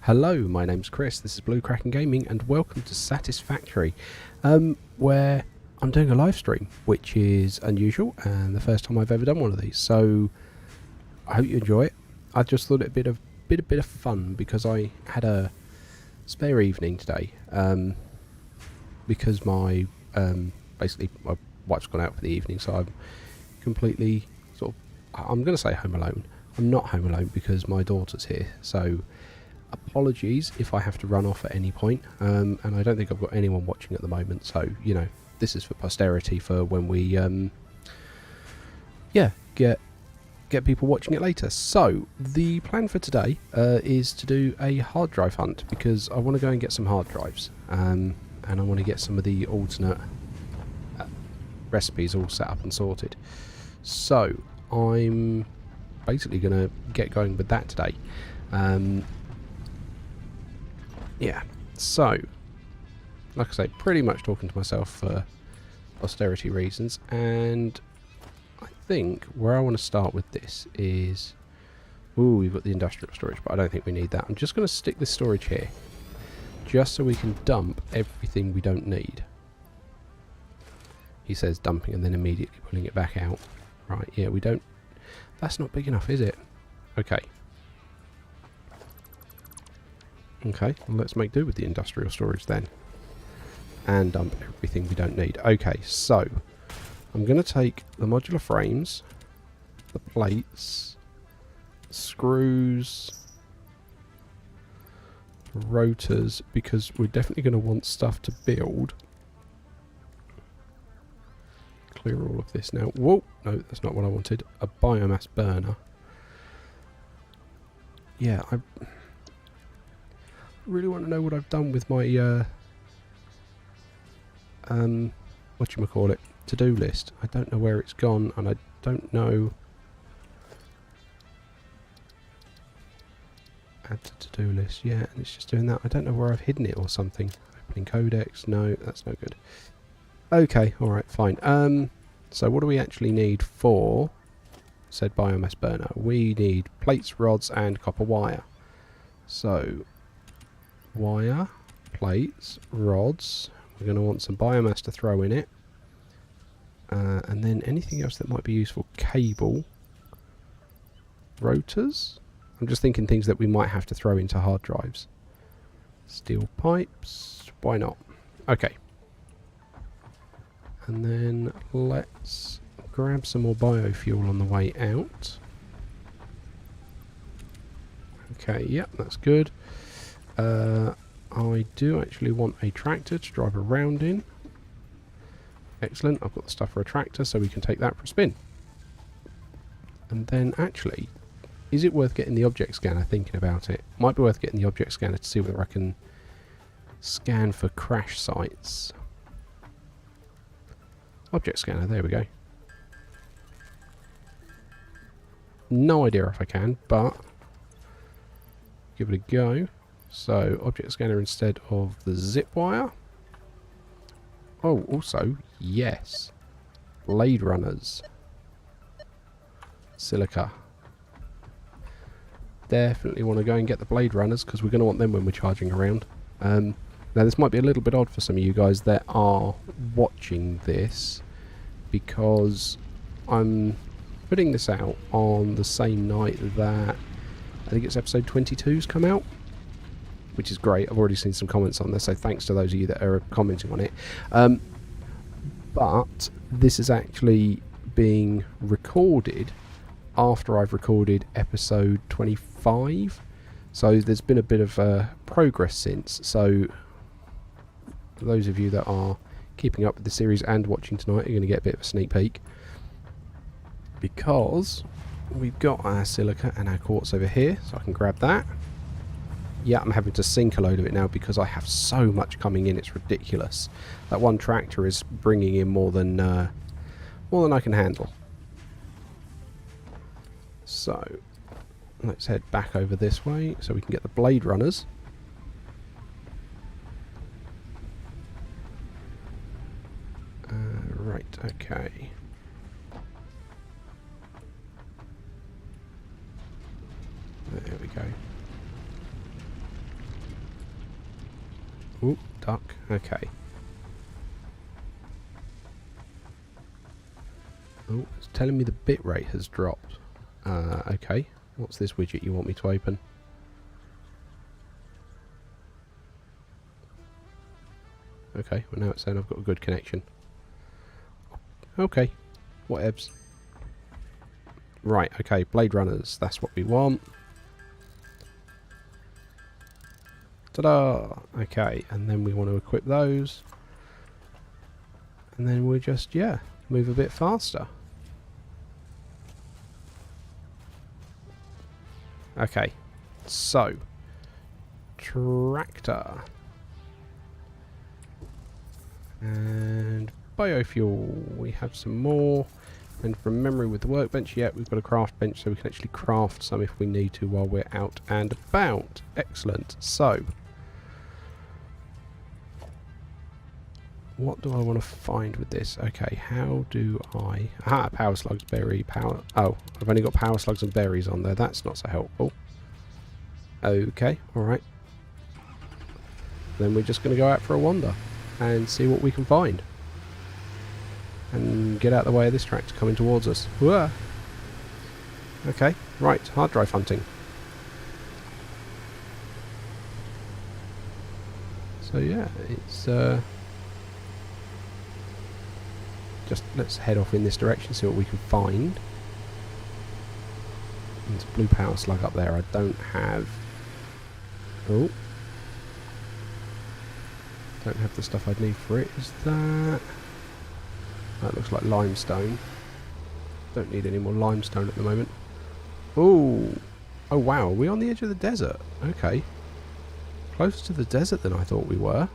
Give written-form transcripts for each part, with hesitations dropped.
Hello, my name's Chris, this is Blue Kraken Gaming, and welcome to Satisfactory, where I'm doing a live stream, which is unusual and the first time I've ever done one of these, so I hope you enjoy it. I just thought it'd be a bit of fun because I had a spare evening today, because basically my wife's gone out for the evening, so I'm completely I'm going to say home alone. I'm not home alone because my daughter's here, so apologies if I have to run off at any point, and I don't think I've got anyone watching at the moment, so you know, this is for posterity for when we get people watching it later. So the plan for today is to do a hard drive hunt, because I want to go and get some hard drives, and I want to get some of the alternate recipes all set up and sorted. So I'm basically going to get going with that today. Yeah, so, like I say, pretty much talking to myself for austerity reasons, and I think where I want to start with this is... Ooh, we've got the industrial storage, but I don't think we need that. I'm just going to stick this storage here, just so we can dump everything we don't need. He says dumping and then immediately pulling it back out. Right, yeah, we don't... That's not big enough, is it? Okay. Okay, well, let's make do with the industrial storage then. And dump everything we don't need. Okay, so I'm going to take the modular frames, the plates, screws, rotors, because we're definitely going to want stuff to build. Clear all of this now. Whoa, no, that's not what I wanted. A biomass burner. Yeah, I really want to know what I've done with my whatchamacallit, to-do list. I don't know where it's gone, and I don't know... Add to to-do list, yeah, and it's just doing that. I don't know where I've hidden it or something. Opening codex, no, that's no good. Okay, alright, fine. So what do we actually need for said biomass burner? We need plates, rods, and copper wire. So... wire, plates, rods. We're going to want some biomass to throw in it, and then anything else that might be useful. Cable, rotors. I'm just thinking things that we might have to throw into hard drives. Steel pipes, why not? Okay, and then let's grab some more biofuel on the way out. Okay, yep, that's good. I do actually want a tractor to drive around in. Excellent, I've got the stuff for a tractor, so we can take that for a spin. And then actually, is it worth getting the object scanner? Thinking about it, might be worth getting the object scanner to see whether I can scan for crash sites. Object scanner, there we go. No idea if I can, but give it a go. So, object scanner instead of the zip wire. Oh, also, yes. Blade runners. Silica. Definitely want to go and get the blade runners, because we're going to want them when we're charging around. Now, this might be a little bit odd for some of you guys that are watching this, because I'm putting this out on the same night that I think it's episode 22's come out, which is great. I've already seen some comments on this, so thanks to those of you that are commenting on it. But this is actually being recorded after I've recorded episode 25, so there's been a bit of progress since. So for those of you that are keeping up with the series and watching tonight are going to get a bit of a sneak peek, because we've got our silica and our quartz over here, so I can grab that. Yeah, I'm having to sink a load of it now because I have so much coming in, it's ridiculous. That one tractor is bringing in more than I can handle. So, let's head back over this way so we can get the blade runners. Right, okay. There we go. Ooh, duck. Okay. Oh, it's telling me the bitrate has dropped. Okay. What's this widget you want me to open? Okay, well now it's saying I've got a good connection. Okay. Whatevs. Right, okay, Blade Runners. That's what we want. Ta-da! Okay, and then we want to equip those. And then we'll just, yeah, move a bit faster. Okay, so tractor and biofuel. We have some more, and from memory with the workbench, yeah, we've got a craft bench, so we can actually craft some if we need to while we're out and about. Excellent. So, what do I want to find with this? Okay, how do I... Aha, power slugs, berry, power... Oh, I've only got power slugs and berries on there. That's not so helpful. Okay, alright. Then we're just going to go out for a wander and see what we can find. And get out of the way of this tractor coming towards us. Whoa. Okay, right, hard drive hunting. So yeah, it's... just let's head off in this direction, see what we can find. There's a blue power slug up there. I don't have... Oh. Don't have the stuff I'd need for it. Is that... That looks like limestone. Don't need any more limestone at the moment. Ooh. Oh wow, are we on the edge of the desert? Okay. Closer to the desert than I thought we were.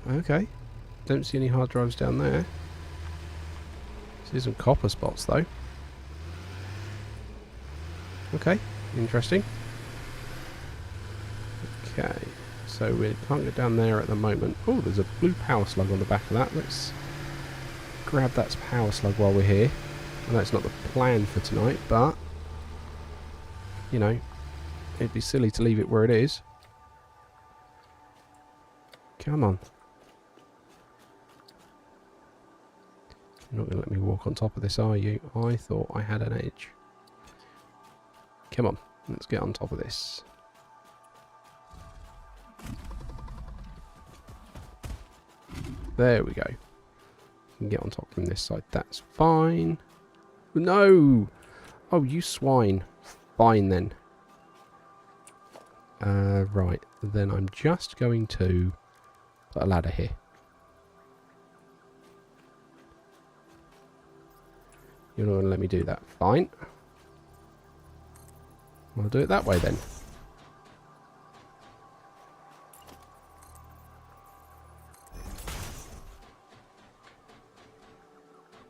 Okay. Don't see any hard drives down there. See some copper spots though. Okay, interesting. Okay, so we can't get down there at the moment. Oh, there's a blue power slug on the back of that. Let's grab that power slug while we're here. I know it's not the plan for tonight, but you know, it'd be silly to leave it where it is. Come on. You're not going to let me walk on top of this, are you? I thought I had an edge. Come on, let's get on top of this. There we go. You can get on top from this side, that's fine. No! Oh, you swine. Fine then. Right, then I'm just going to put a ladder here. You're not going to let me do that. Fine. I'll do it that way then.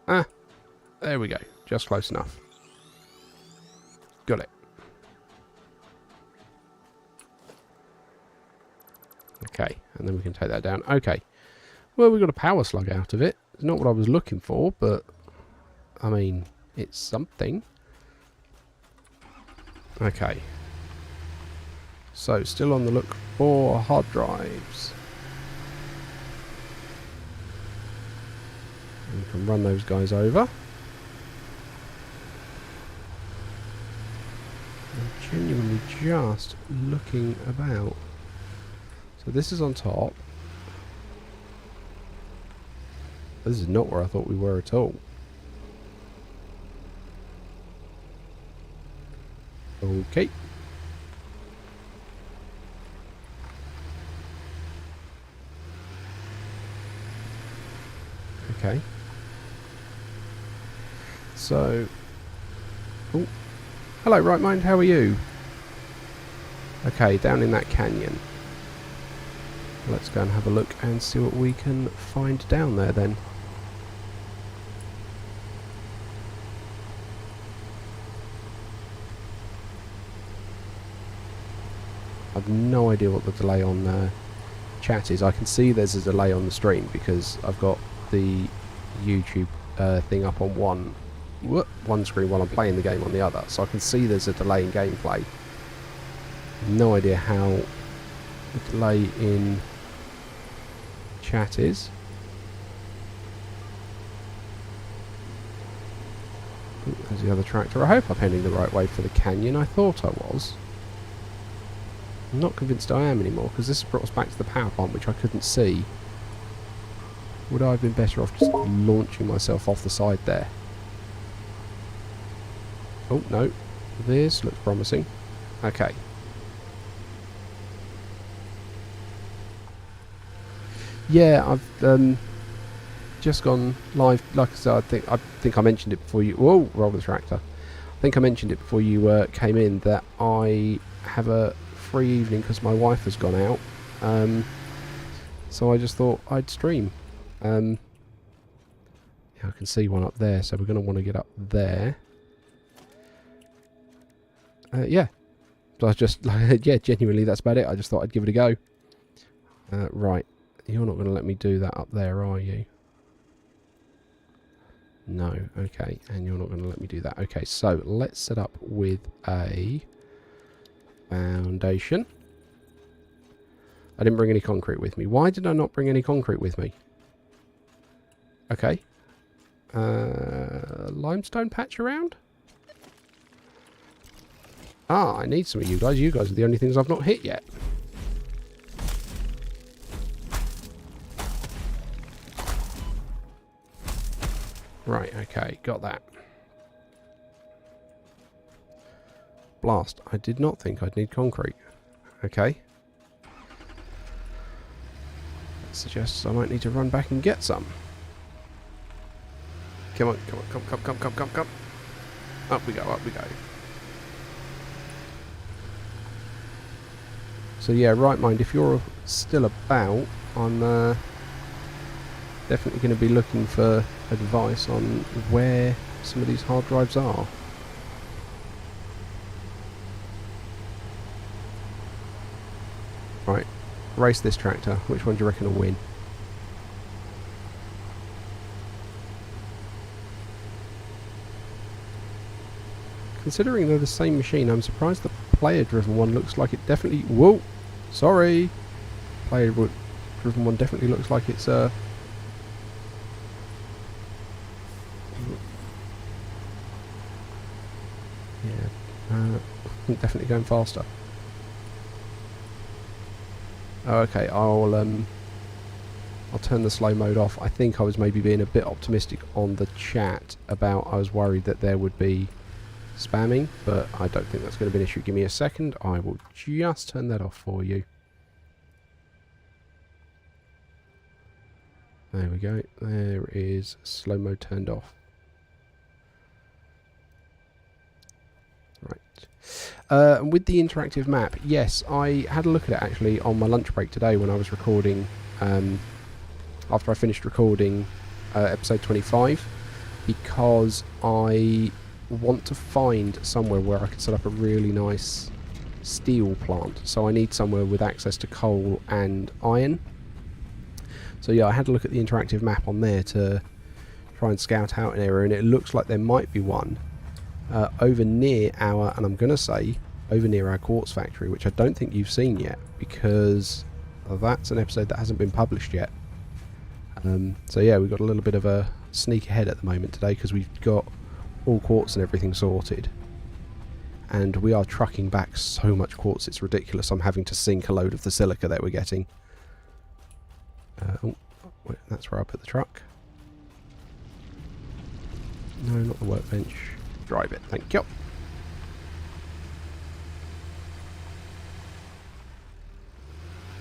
Ah, there we go. Just close enough. Got it. Okay, and then we can take that down. Okay. Well, we got a power slug out of it. It's not what I was looking for, but I mean, it's something. Okay. So, still on the look for hard drives. We can run those guys over. I'm genuinely just looking about. So this is on top. This is not where I thought we were at all. Okay. Okay. So... Oh. Hello, Right Mind, how are you? Okay, down in that canyon. Let's go and have a look and see what we can find down there then. I've no idea what the delay on chat is. I can see there's a delay on the stream because I've got the YouTube thing up on one screen while I'm playing the game on the other. So I can see there's a delay in gameplay. No idea how the delay in chat is. Ooh, there's the other tractor. I hope I'm heading the right way for the canyon. I thought I was. I'm not convinced I am anymore, because this has brought us back to the power plant, which I couldn't see. Would I have been better off just launching myself off the side there? Oh, no. This looks promising. Okay. Yeah, I've just gone live. Like I said, I think I mentioned it before you... Whoa, roll the tractor. I think I mentioned it before you came in, that I have a free evening because my wife has gone out. So I just thought I'd stream. Yeah, I can see one up there, so we're going to want to get up there. Yeah. So I just, yeah, genuinely, that's about it. I just thought I'd give it a go. Right. You're not going to let me do that up there, are you? No. Okay. And you're not going to let me do that. Okay, so let's set up with a foundation. I didn't bring any concrete with me. Why did I not bring any concrete with me? Okay. Limestone patch around? Ah, I need some of you guys. You guys are the only things I've not hit yet. Right, okay, got that. Blast. I did not think I'd need concrete. Okay. That suggests I might need to run back and get some. Come on, come on, come. Up we go, up we go. So yeah, right mind, if you're still about, I'm definitely going to be looking for advice on where some of these hard drives are. Right, race this tractor. Which one do you reckon will win? Considering they're the same machine, I'm surprised the player-driven one looks like it definitely... Whoa! Sorry! Player-driven one definitely looks like it's definitely going faster. Oh, okay, I'll turn the slow mode off. I think I was maybe being a bit optimistic on the chat about I was worried that there would be spamming, but I don't think that's going to be an issue. Give me a second. I will just turn that off for you. There we go. There is slow mode turned off. Right. With the interactive map, yes, I had a look at it actually on my lunch break today when I was recording, after I finished recording episode 25, because I want to find somewhere where I can set up a really nice steel plant. So I need somewhere with access to coal and iron. So yeah, I had a look at the interactive map on there to try and scout out an area, and it looks like there might be one over near our, and I'm going to say over near our quartz factory, which I don't think you've seen yet, because that's an episode that hasn't been published yet. So yeah, we've got a little bit of a sneak ahead at the moment today, because we've got all quartz and everything sorted, and we are trucking back so much quartz it's ridiculous. I'm having to sink a load of the silica that we're getting. Oh, wait, that's where I put the truck. No, not the workbench. Drive it, thank you.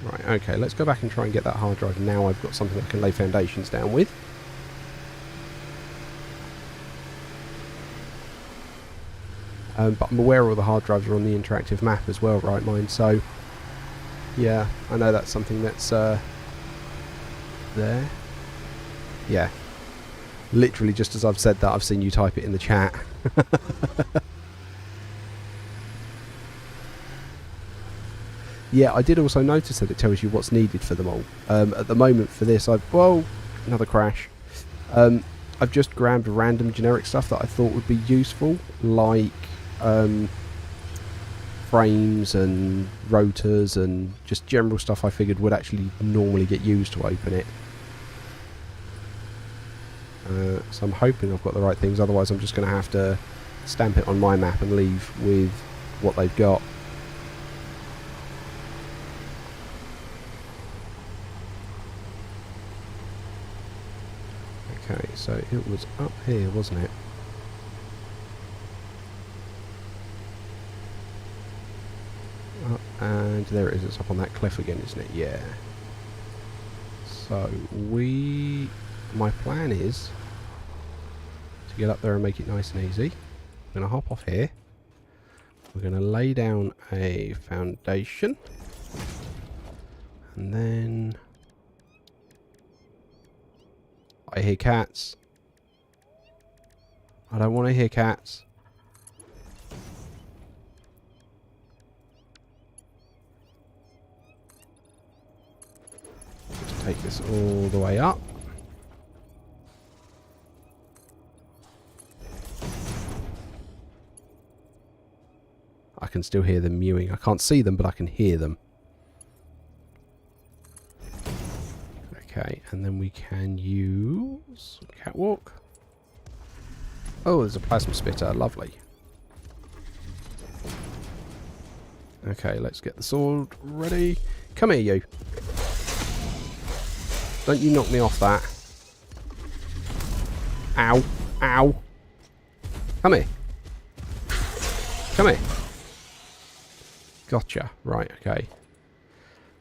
Right, okay, let's go back and try and get that hard drive. Now I've got something I can lay foundations down with. But I'm aware all the hard drives are on the interactive map as well, right, mine? So, yeah, I know that's something that's there. Yeah. Literally just as I've said that, I've seen you type it in the chat. Yeah, I did also notice that it tells you what's needed for them all. At the moment for this, whoa, another crash. I've just grabbed random generic stuff that I thought would be useful, like from frames and rotors and just general stuff I figured would actually normally get used to open it. So I'm hoping I've got the right things, otherwise I'm just going to have to stamp it on my map and leave with what they've got. Okay, so it was up here, wasn't it? And there it is, it's up on that cliff again, isn't it? Yeah. So my plan is to get up there and make it nice and easy. I'm going to hop off here. We're going to lay down a foundation. And then I hear cats. I don't want to hear cats. Just take this all the way up. I can still hear them mewing. I can't see them, but I can hear them. Okay, and then we can use catwalk. Oh, there's a plasma spitter. Lovely. Okay, let's get the sword ready. Come here, you. Don't you knock me off that. Ow. Ow. Come here. Come here. Gotcha. Right, okay.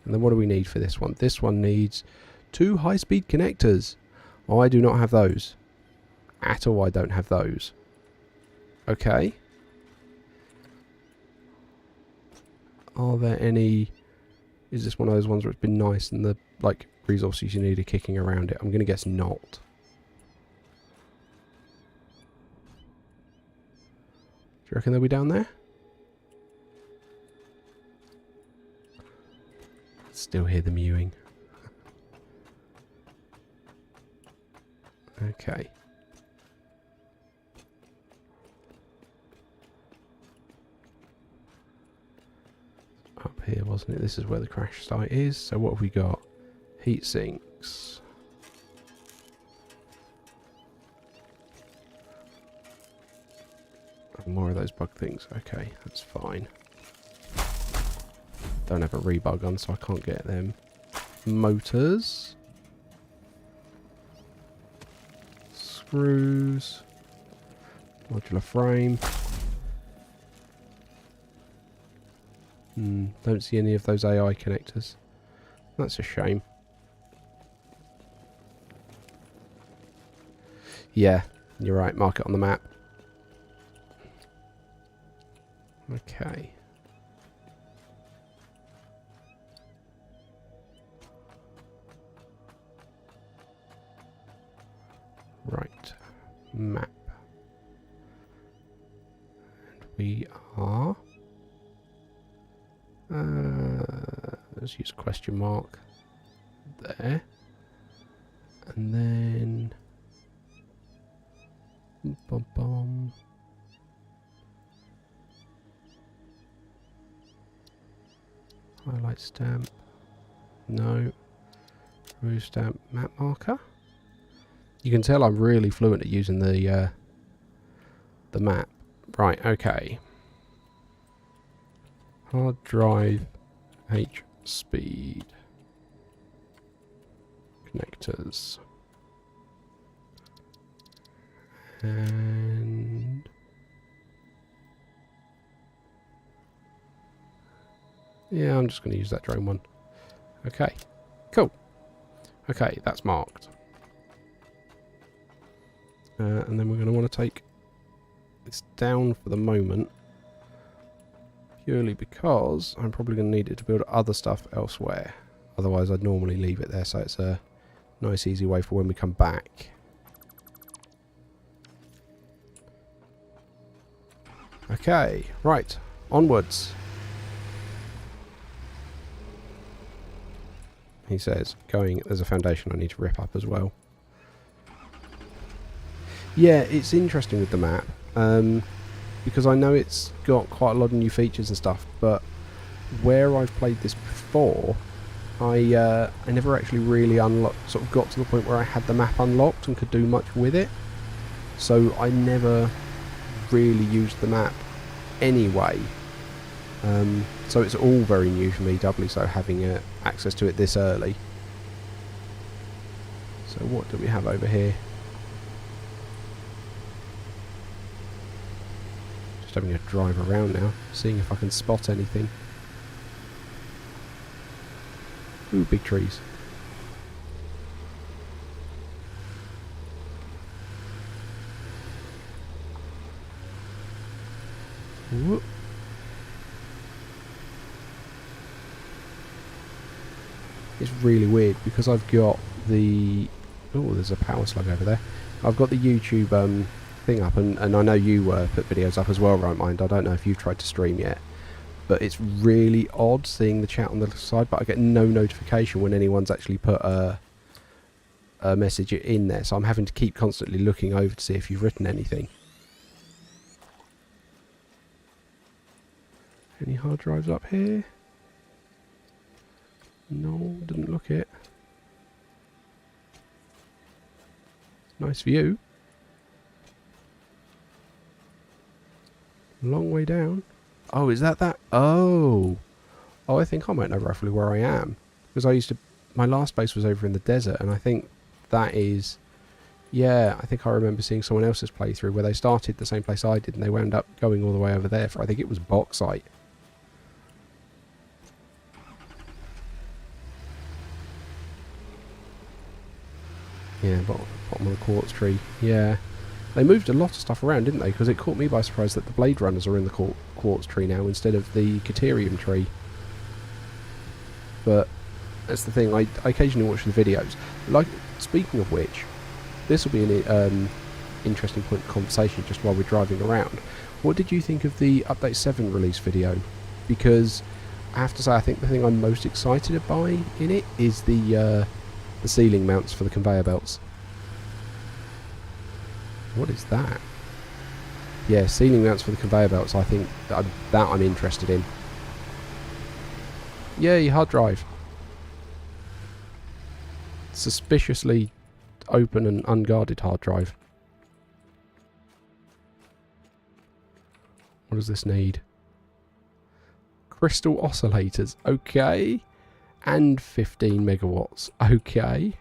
And then what do we need for this one? This one needs 2 high-speed connectors. Oh, I do not have those. At all, I don't have those. Okay. Are there any... Is this one of those ones where it's been nice and the, like, resources you need are kicking around it? I'm going to guess not. Do you reckon they'll be down there? Still hear the mewing. Okay. Up here, wasn't it? This is where the crash site is. So what have we got? Heat sinks. More of those bug things. Okay, that's fine. Don't have a rebug on, so I can't get them. Motors. Screws. Modular frame. Don't see any of those AI connectors. That's a shame. Yeah, you're right. Mark it on the map. Okay. Right. Map. And we are... let's use a question mark there. And then... Bum bum. Highlight stamp. No. Remove stamp. Map marker. You can tell I'm really fluent at using the map. Right, okay. Hard drive H speed connectors. And yeah, I'm just going to use that drone one. Okay, cool. Okay, that's marked. And then we're going to want to take this down for the moment, purely because I'm probably going to need it to build other stuff elsewhere. Otherwise I'd normally leave it there, so it's a nice easy way for when we come back. Okay, right, onwards. He says, there's a foundation I need to rip up as well. Yeah, it's interesting with the map. because I know it's got quite a lot of new features and stuff, but where I've played this before, I never actually really sort of got to the point where I had the map unlocked and could do much with it. So I never really used the map anyway. So it's all very new for me, doubly so having access to it this early. So what do we have over here? Just having a drive around now, seeing if I can spot anything. Ooh, big trees. Whoop. It's really weird because I've got the... Oh, there's a power slug over there. I've got the YouTube thing up, and I know you put videos up as well, Right Mind. I don't know if you've tried to stream yet, but it's really odd seeing the chat on the side, but I get no notification when anyone's actually put a message in there, so I'm having to keep constantly looking over to see if you've written anything. Any hard drives up here? No, didn't look it. Nice view. Long way down. Oh, is that? Oh! Oh, I think I might know roughly where I am. Because I used to... My last base was over in the desert, and I think that is... Yeah, I think I remember seeing someone else's playthrough where they started the same place I did, and they wound up going all the way over there for, I think it was bauxite. Yeah, bottom of the quartz tree. Yeah. They moved a lot of stuff around, didn't they? Because it caught me by surprise that the Blade Runners are in the quartz tree now instead of the Caterium tree. But that's the thing, I occasionally watch the videos. Like, speaking of which, this will be an interesting point of conversation just while we're driving around. What did you think of the Update 7 release video? Because I have to say, I think the thing I'm most excited by in it is the ceiling mounts for the conveyor belts. What is that? Yeah, ceiling mounts for the conveyor belts, I think that I'm interested in. Yay, hard drive. Suspiciously open and unguarded hard drive. What does this need? Crystal oscillators, okay. And 15 megawatts, okay.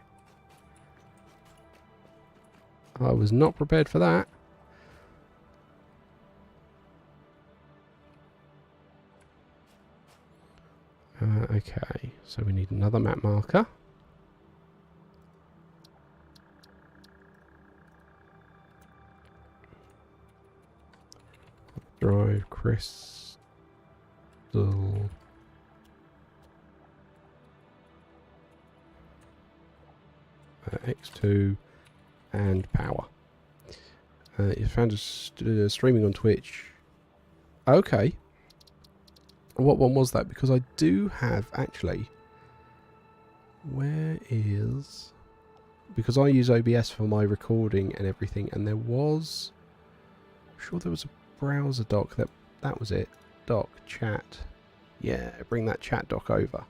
I was not prepared for that. Okay, so we need another map marker. Drive crystal. X2 and power. You found us streaming on Twitch. Okay. What one was that? Because I do have actually. Where is? Because I use OBS for my recording and everything, and there was. I'm sure there was a browser doc that was it. Doc chat. Yeah, bring that chat doc over.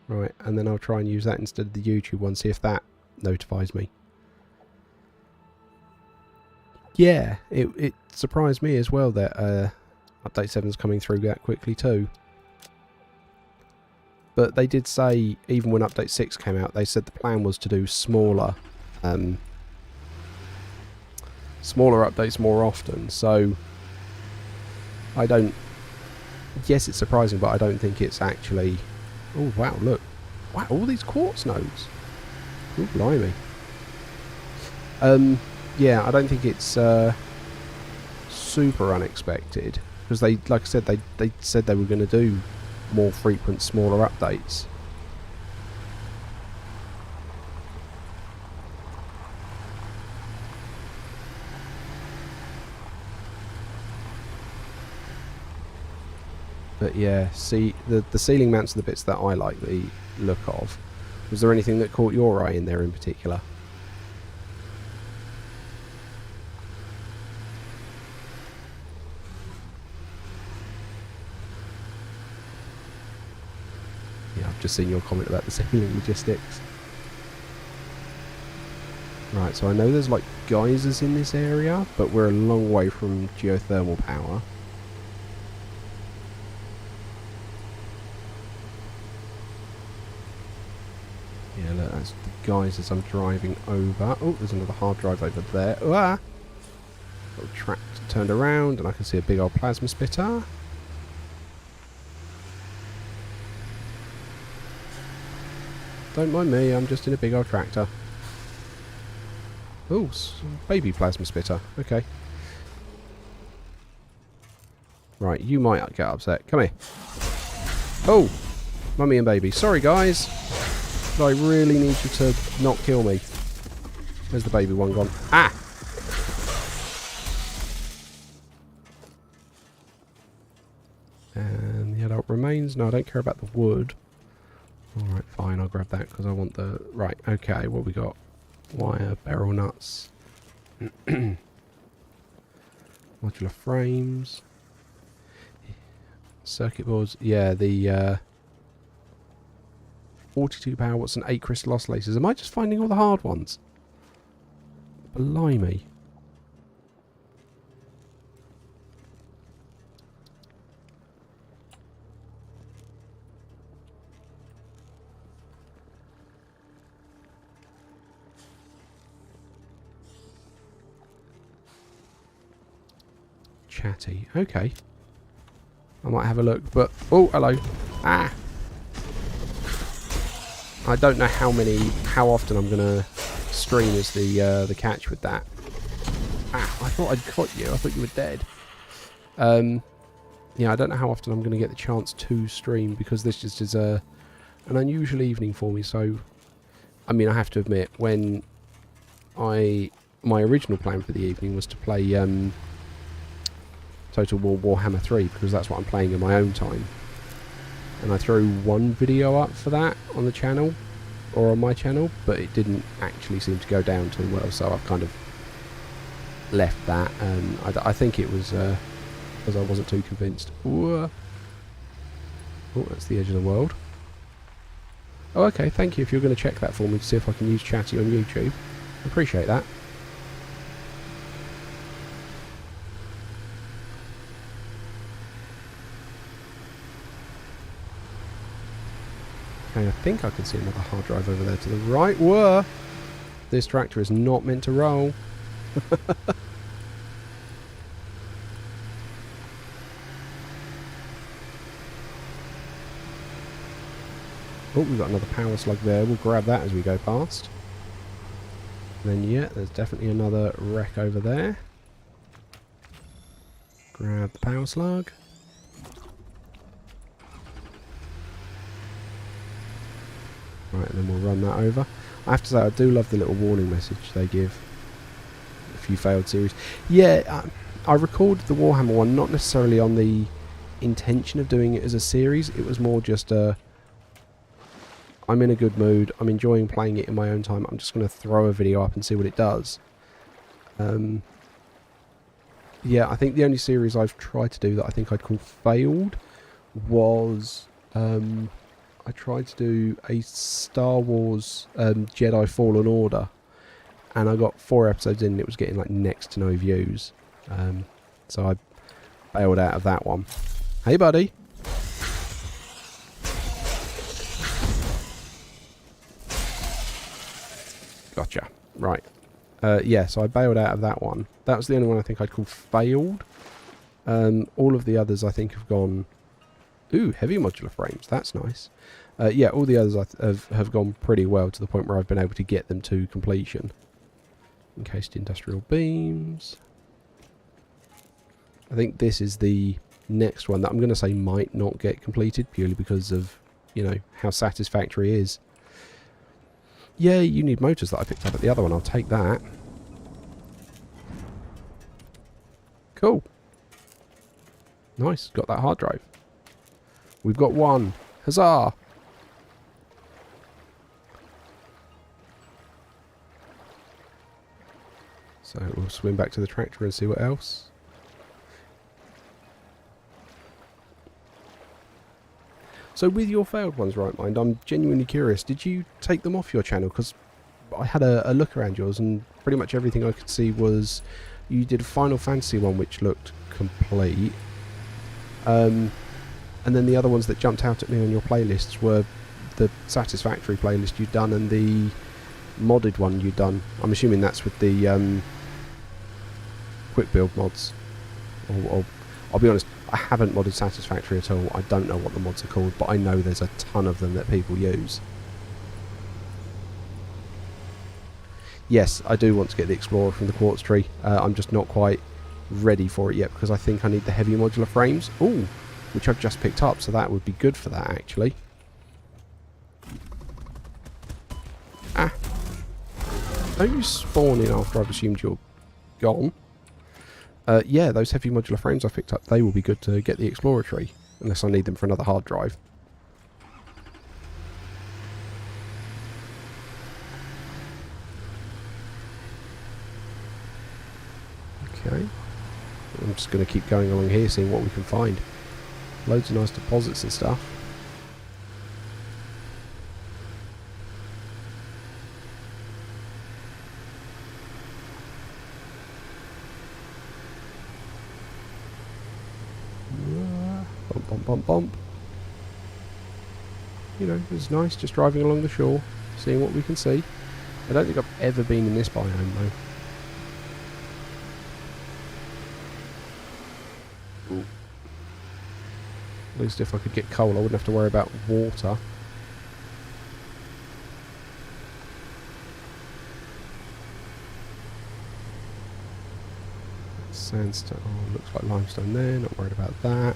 Right, and then I'll try and use that instead of the YouTube one, see if that notifies me. Yeah, it surprised me as well that Update 7's coming through that quickly too. But they did say, even when Update 6 came out, they said the plan was to do smaller updates more often, so I don't... Yes, it's surprising, but I don't think it's actually... Oh, wow, look. Wow, all these quartz nodes. Oh, blimey. Yeah, I don't think it's super unexpected. Because they, like I said, they said they were going to do more frequent, smaller updates. But yeah, see, the ceiling mounts are the bits that I like the look of. Was there anything that caught your eye in there in particular? just seen your comment about the ceiling logistics. Right, so I know there's like geysers in this area, but we're a long way from geothermal power. Yeah, look, that's the geysers I'm driving over. Oh, there's another hard drive over there. Ah! Little track turned around, and I can see a big old plasma spitter. Don't mind me, I'm just in a big old tractor. Oh, baby plasma spitter. Okay. Right, you might get upset. Come here. Oh! Mummy and baby. Sorry, guys. But I really need you to not kill me. Where's the baby one gone? Ah! And the adult remains. No, I don't care about the wood. Alright, fine. I'll grab that because I want the... Right, okay. What we got? Wire, barrel nuts. Modular frames. Circuit boards. Yeah, the 42 power watts and 8 crystal oscillators. Am I just finding all the hard ones? Blimey. Chatty. Okay. I might have a look, but... Oh, hello. Ah! I don't know how often I'm going to stream as the catch with that. Ah, I thought I'd caught you. I thought you were dead. Yeah, I don't know how often I'm going to get the chance to stream because this just is an unusual evening for me. So, I mean, I have to admit, when my original plan for the evening was to play Total War Warhammer 3 because that's what I'm playing in my own time. And I threw one video up for that on the channel, or on my channel, but it didn't actually seem to go down too well, so I've kind of left that. I think it was because I wasn't too convinced. Ooh. Oh, that's the edge of the world. Oh, okay, thank you if you're going to check that for me to see if I can use Chatty on YouTube. I appreciate that. Okay, I think I can see another hard drive over there to the right. Whoa! This tractor is not meant to roll. Oh, we've got another power slug there. We'll grab that as we go past. And then, yeah, there's definitely another wreck over there. Grab the power slug. Right, and then we'll run that over. I have to say, I do love the little warning message they give if you failed series. Yeah, I recorded the Warhammer one, not necessarily on the intention of doing it as a series. It was more just I'm in a good mood. I'm enjoying playing it in my own time. I'm just going to throw a video up and see what it does. Yeah, I think the only series I've tried to do that I think I'd call failed was... I tried to do a Star Wars Jedi Fallen Order, and I got 4 episodes in and it was getting like next to no views. So I bailed out of that one. Hey buddy! Gotcha. Right. Yeah, so I bailed out of that one. That was the only one I think I'd call failed. All of the others I think have gone... Ooh, heavy modular frames. That's nice. Yeah, all the others have gone pretty well to the point where I've been able to get them to completion. Encased industrial beams. I think this is the next one that I'm going to say might not get completed purely because of, you know, how Satisfactory is. Yeah, you need motors that I picked up at the other one. I'll take that. Cool. Nice. Got that hard drive. We've got one. Huzzah! So we'll swim back to the tractor and see what else. So with your failed ones, right mind, I'm genuinely curious. Did you take them off your channel? Because I had a look around yours, and pretty much everything I could see was you did a Final Fantasy one, which looked complete. And then the other ones that jumped out at me on your playlists were the Satisfactory playlist you'd done and the modded one you'd done. I'm assuming that's with the quick build mods. Or I'll be honest, I haven't modded Satisfactory at all. I don't know what the mods are called, but I know there's a ton of them that people use. Yes, I do want to get the Explorer from the Quartz Tree. I'm just not quite ready for it yet because I think I need the heavy modular frames. Ooh, which I've just picked up, so that would be good for that actually. Ah. Don't you spawn in after I've assumed you're gone? Yeah, those heavy modular frames I picked up, they will be good to get the Explorer tree. Unless I need them for another hard drive. Okay. I'm just going to keep going along here, seeing what we can find. Loads of nice deposits and stuff. Bump, bump, bump, bump. You know, it's nice just driving along the shore, seeing what we can see. I don't think I've ever been in this biome though. Ooh. At least if I could get coal, I wouldn't have to worry about water. Sandstone. Oh, looks like limestone there. Not worried about that.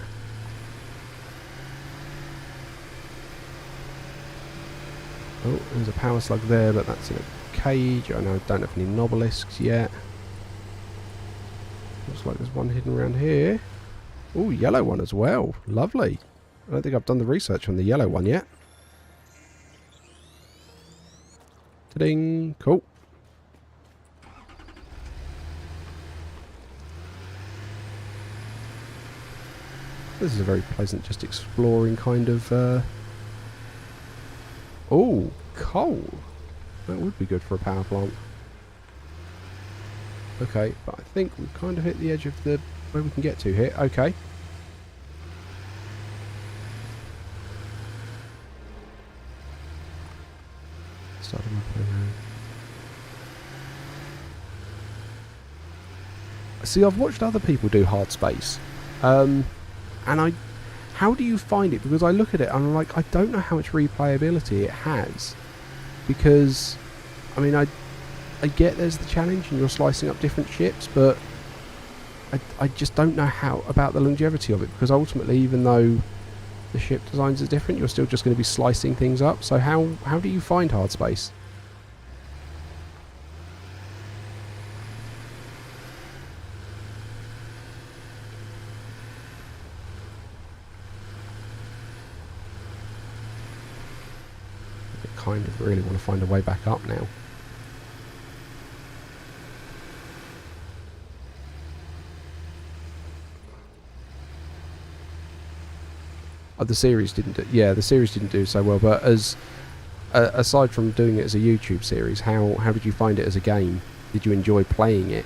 Oh, there's a power slug there, but that's in a cage. I know I don't have any nobelisks yet. Looks like there's one hidden around here. Oh, yellow one as well. Lovely. I don't think I've done the research on the yellow one yet. Ta-ding! Cool. This is a very pleasant, just exploring kind of... Oh, coal. That would be good for a power plant. Okay, but I think we've kind of hit the edge of the where we can get to here. Okay. Starting my playground. See, I've watched other people do hard space. And how do you find it? Because I look at it and I'm like, I don't know how much replayability it has. Because, I mean, I get there's the challenge and you're slicing up different ships, but I just don't know how about the longevity of it. Because ultimately, even though the ship designs are different, you're still just going to be slicing things up. So how do you find hard space? Kind of really want to find a way back up now. The series didn't do, yeah, the series didn't do so well, but as aside from doing it as a YouTube series, how did you find it as a game? Did you enjoy playing it?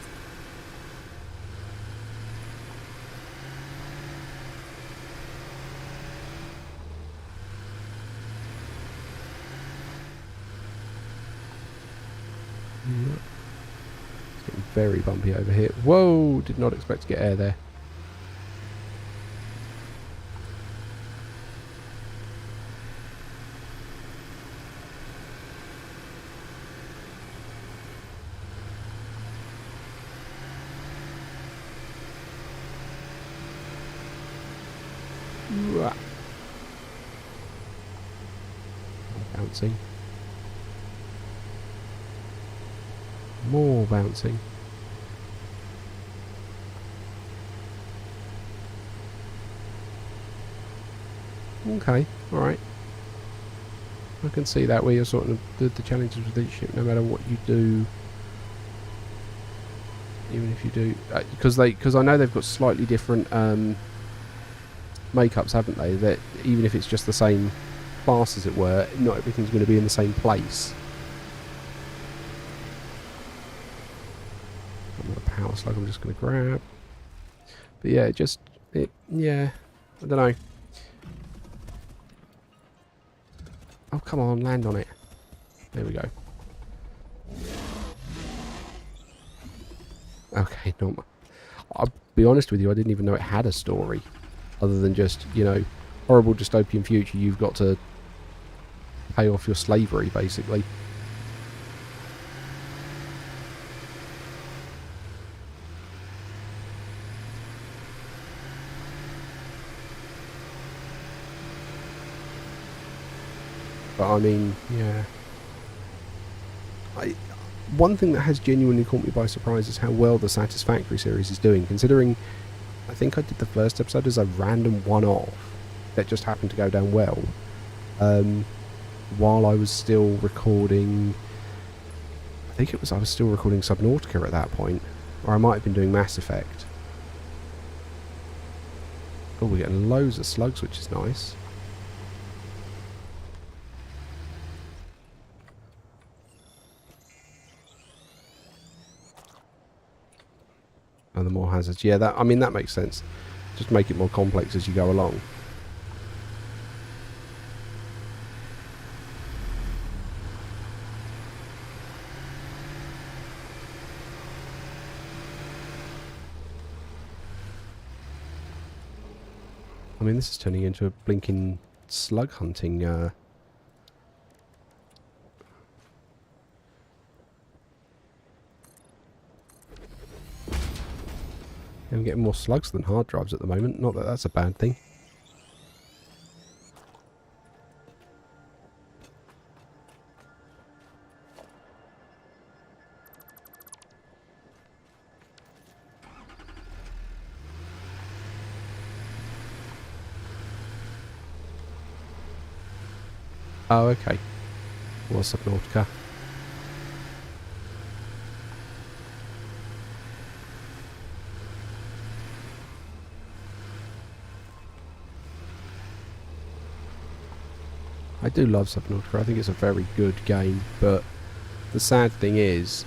It's getting very bumpy over here. Whoa, did not expect to get air there. Bouncing. More bouncing. Okay, alright. I can see that where you're sort of the challenges with each ship, no matter what you do. Even if you do, because I know they've got slightly different makeups, haven't they? That even if it's just the same class, as it were, not everything's going to be in the same place. Another power slug I'm just going to grab. But yeah, yeah, I don't know. Oh, come on, land on it. There we go. Okay, not. I'll be honest with you, I didn't even know it had a story. Other than just, you know, horrible dystopian future, you've got to pay off your slavery, basically. But I mean, yeah. One thing that has genuinely caught me by surprise is how well the Satisfactory series is doing, considering I think I did the first episode as a random one-off that just happened to go down well. While I was still recording, I was still recording Subnautica at that point, or I might have been doing Mass Effect. Oh, we're getting loads of slugs, which is nice. And the more hazards. Yeah, I mean, that makes sense. Just make it more complex as you go along. I mean, this is turning into a blinking slug hunting I'm getting more slugs than hard drives at the moment. Not that that's a bad thing. Oh, okay. What's Subnautica? I do love Subnautica. I think it's a very good game, but the sad thing is,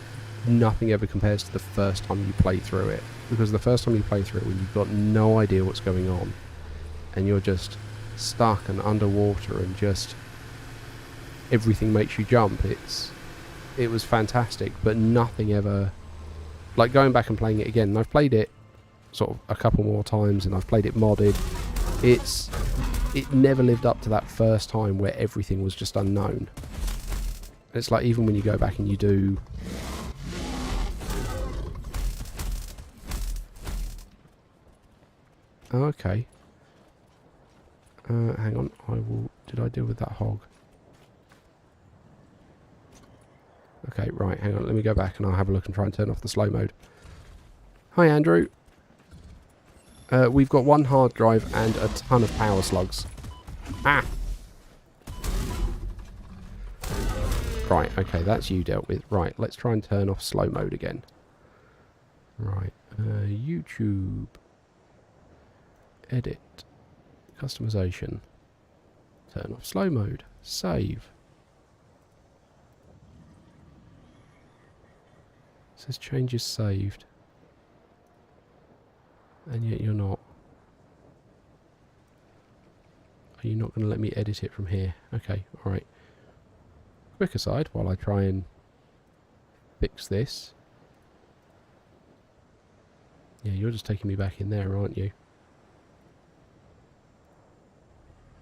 nothing ever compares to the first time you play through it. Because the first time you play through it, when you've got no idea what's going on, and you're just stuck and underwater, and just everything makes you jump. It was fantastic, but nothing ever. Like going back and playing it again, and I've played it sort of a couple more times, and I've played it modded. It never lived up to that first time where everything was just unknown. It's like even when you go back and you do... Oh, okay. Hang on, did I deal with that hog? Okay, right, hang on, let me go back and I'll have a look and try and turn off the slow mode. Hi, Andrew. We've got one hard drive and a ton of power slugs. Ah! Right, okay, that's you dealt with. Right, let's try and turn off slow mode again. Right, YouTube. Edit. Customization. Turn off slow mode. Save. It says changes saved. And yet you're not. Are you not going to let me edit it from here? Okay, alright. Quick aside while I try and fix this. Yeah, you're just taking me back in there, aren't you?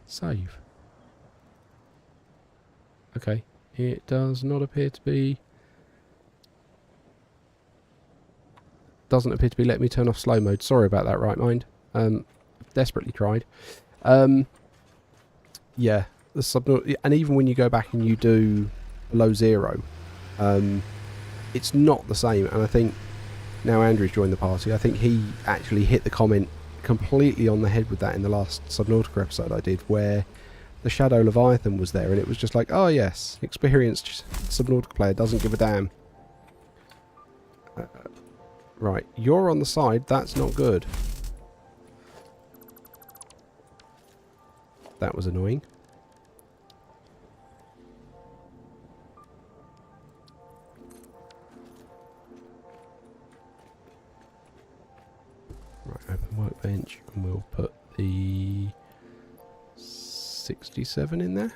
Save. Okay, it does not appear to be... Doesn't appear to be letting me turn off slow mode. Sorry about that, right mind. Desperately tried. Yeah, the Subnautica, and even when you go back and you do below zero, it's not the same. And I think now Andrew's joined the party. I think he actually hit the comment completely on the head with that in the last Subnautica episode I did, where the Shadow Leviathan was there, and it was just like, oh yes, experienced Subnautica player doesn't give a damn. Right, you're on the side. That's not good. That was annoying. Right, open workbench, and we'll put the 67 in there.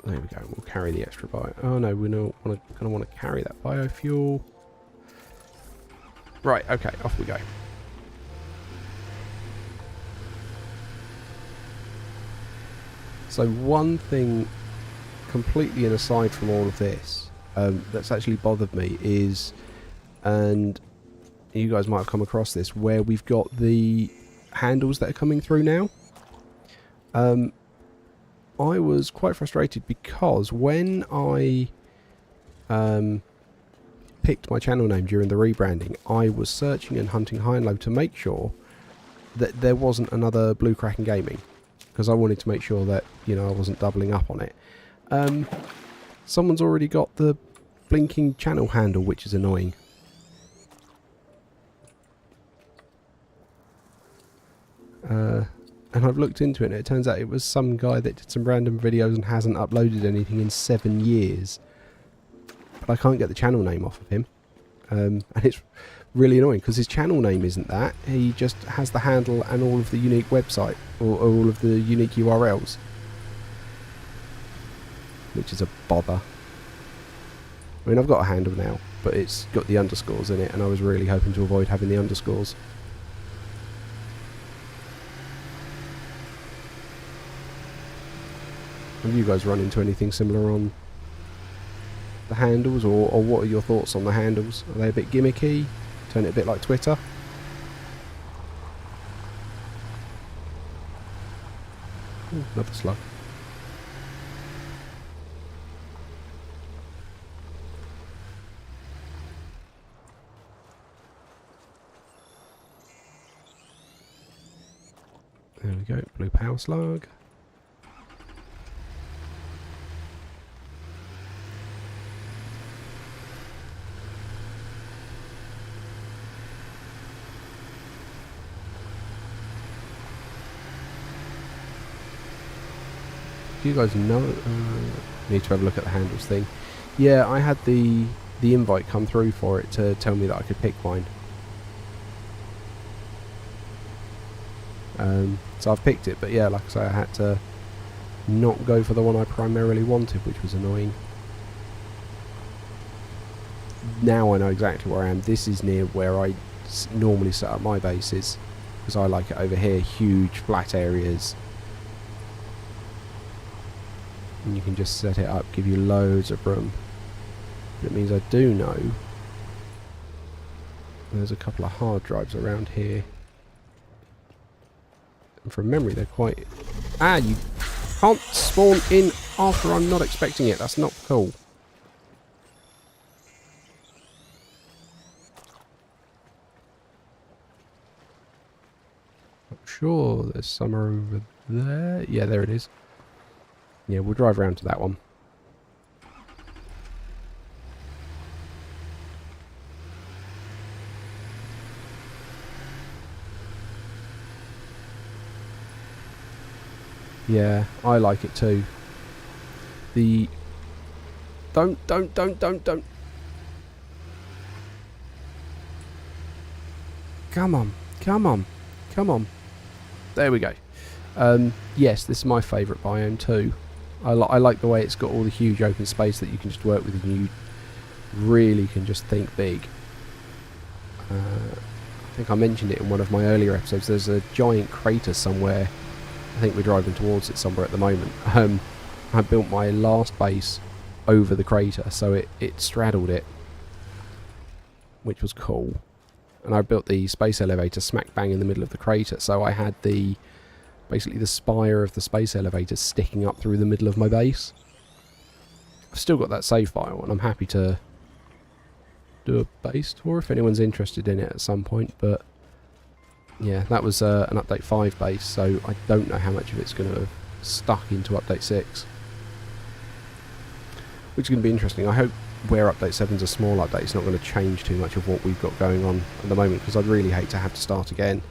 There we go. We'll carry the extra bio. Oh no, we don't kind of want to carry that biofuel. Right. Okay. Off we go. So one thing, completely an aside from all of this, that's actually bothered me is, and you guys might have come across this, where we've got the handles that are coming through now. I was quite frustrated because when I picked my channel name during the rebranding, I was searching and hunting high and low to make sure that there wasn't another Blue Kraken Gaming, because I wanted to make sure that, you know, I wasn't doubling up on it. Someone's already got the blinking channel handle, which is annoying. And I've looked into it, and it turns out it was some guy that did some random videos and hasn't uploaded anything in 7 years. But I can't get the channel name off of him. And it's really annoying, because his channel name isn't that. He just has the handle and all of the unique website, or all of the unique URLs. Which is a bother. I mean, I've got a handle now, but it's got the underscores in it, and I was really hoping to avoid having the underscores. Have you guys run into anything similar on the handles, or what are your thoughts on the handles? Are they a bit gimmicky? Turn it a bit like Twitter? Ooh, another slug. There we go, blue power slug. Do you guys know? Need to have a look at the handles thing. Yeah, I had the invite come through for it to tell me that I could pick mine. So I've picked it, but yeah, like I say, I had to not go for the one I primarily wanted, which was annoying. Now I know exactly where I am. This is near where I normally set up my bases, because I like it over here, huge flat areas. And you can just set it up, give you loads of room. But it means I do know there's a couple of hard drives around here. And from memory they're quite... Ah, you can't spawn in after I'm not expecting it. That's not cool. I'm sure there's somewhere over there. Yeah, there it is. Yeah, we'll drive around to that one. Yeah, I like it too. The... Don't. Come on. There we go. Yes, this is my favourite biome too. I like the way it's got all the huge open space that you can just work with, and you really can just think big. I think I mentioned it in one of my earlier episodes. There's a giant crater somewhere. I think we're driving towards it somewhere at the moment. I built my last base over the crater, so it straddled it, which was cool. And I built the space elevator smack bang in the middle of the crater, so I had basically the spire of the space elevator sticking up through the middle of my base. I've still got that save file, and I'm happy to do a base tour if anyone's interested in it at some point. But yeah, that was an update 5 base, so I don't know how much of it's going to have stuck into update 6, which is going to be interesting. I hope where update 7's a small update, it's not going to change too much of what we've got going on at the moment, because I'd really hate to have to start again.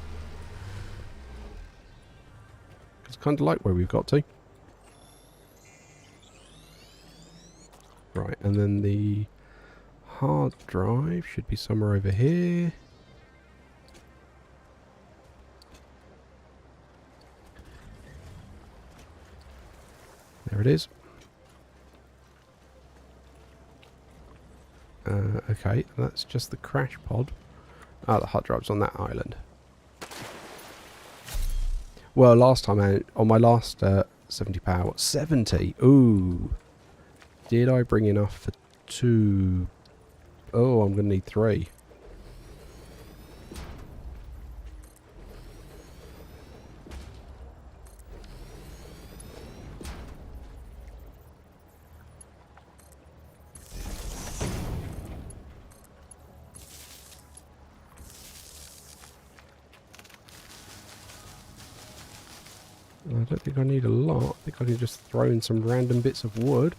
It's kind of like where we've got to. Right, and then the hard drive should be somewhere over here. There it is. Okay, that's just the crash pod. Ah, the hard drive's on that island. Well, last time on my last 70 power, 70. Ooh, did I bring enough for 2? Oh, I'm gonna need 3. I don't think I need a lot. I think I can just throw in some random bits of wood.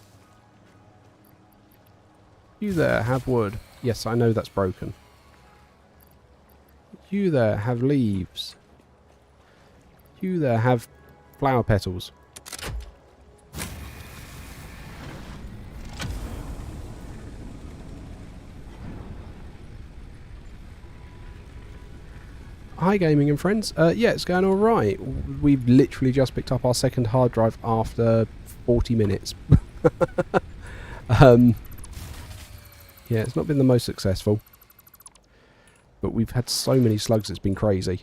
You there, have wood. Yes, I know that's broken. You there, have leaves. You there, have flower petals. Hi gaming and friends. Yeah, it's going alright. We've literally just picked up our second hard drive after 40 minutes. Yeah, it's not been the most successful. But we've had so many slugs, it's been crazy.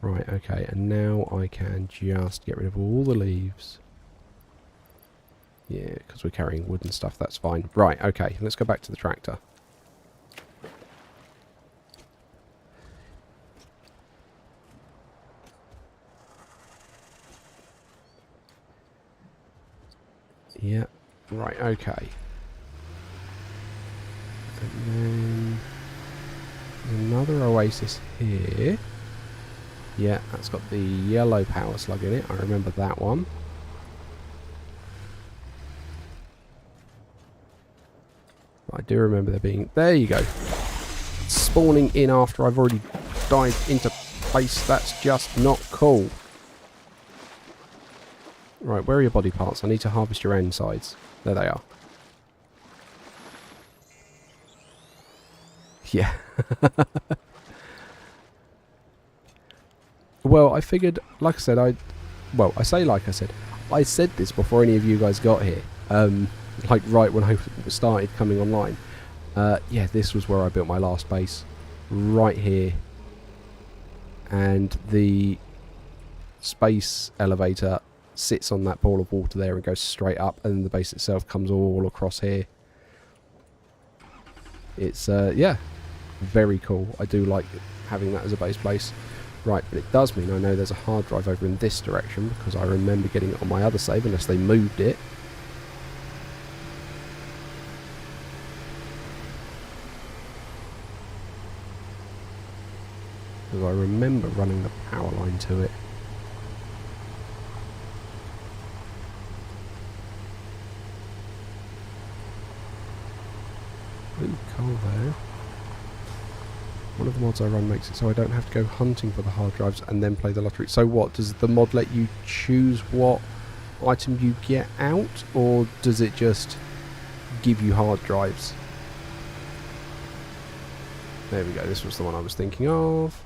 Right, okay, and now I can just get rid of all the leaves. Yeah, because we're carrying wood and stuff, that's fine. Right, okay, let's go back to the tractor. Yeah, right, okay. And then there's another oasis here. Yeah, that's got the yellow power slug in it. I remember that one. I do remember there being... There you go. Spawning in after I've already dived into place. That's just not cool. Right, where are your body parts? I need to harvest your insides. There they are. Yeah. Well, I figured, like I said, I said this before any of you guys got here. Like right when I started coming online. Yeah, this was where I built my last base. Right here. And the space elevator sits on that ball of water there and goes straight up, and the base itself comes all across here. It's, yeah, very cool. I do like having that as a base place. Right, but it does mean I know there's a hard drive over in this direction, because I remember getting it on my other save, unless they moved it. Because I remember running the power line to it. Ooh, coal there. One of the mods I run makes it so I don't have to go hunting for the hard drives and then play the lottery. So what, does the mod let you choose what item you get out, or does it just give you hard drives? There we go, this was the one I was thinking of.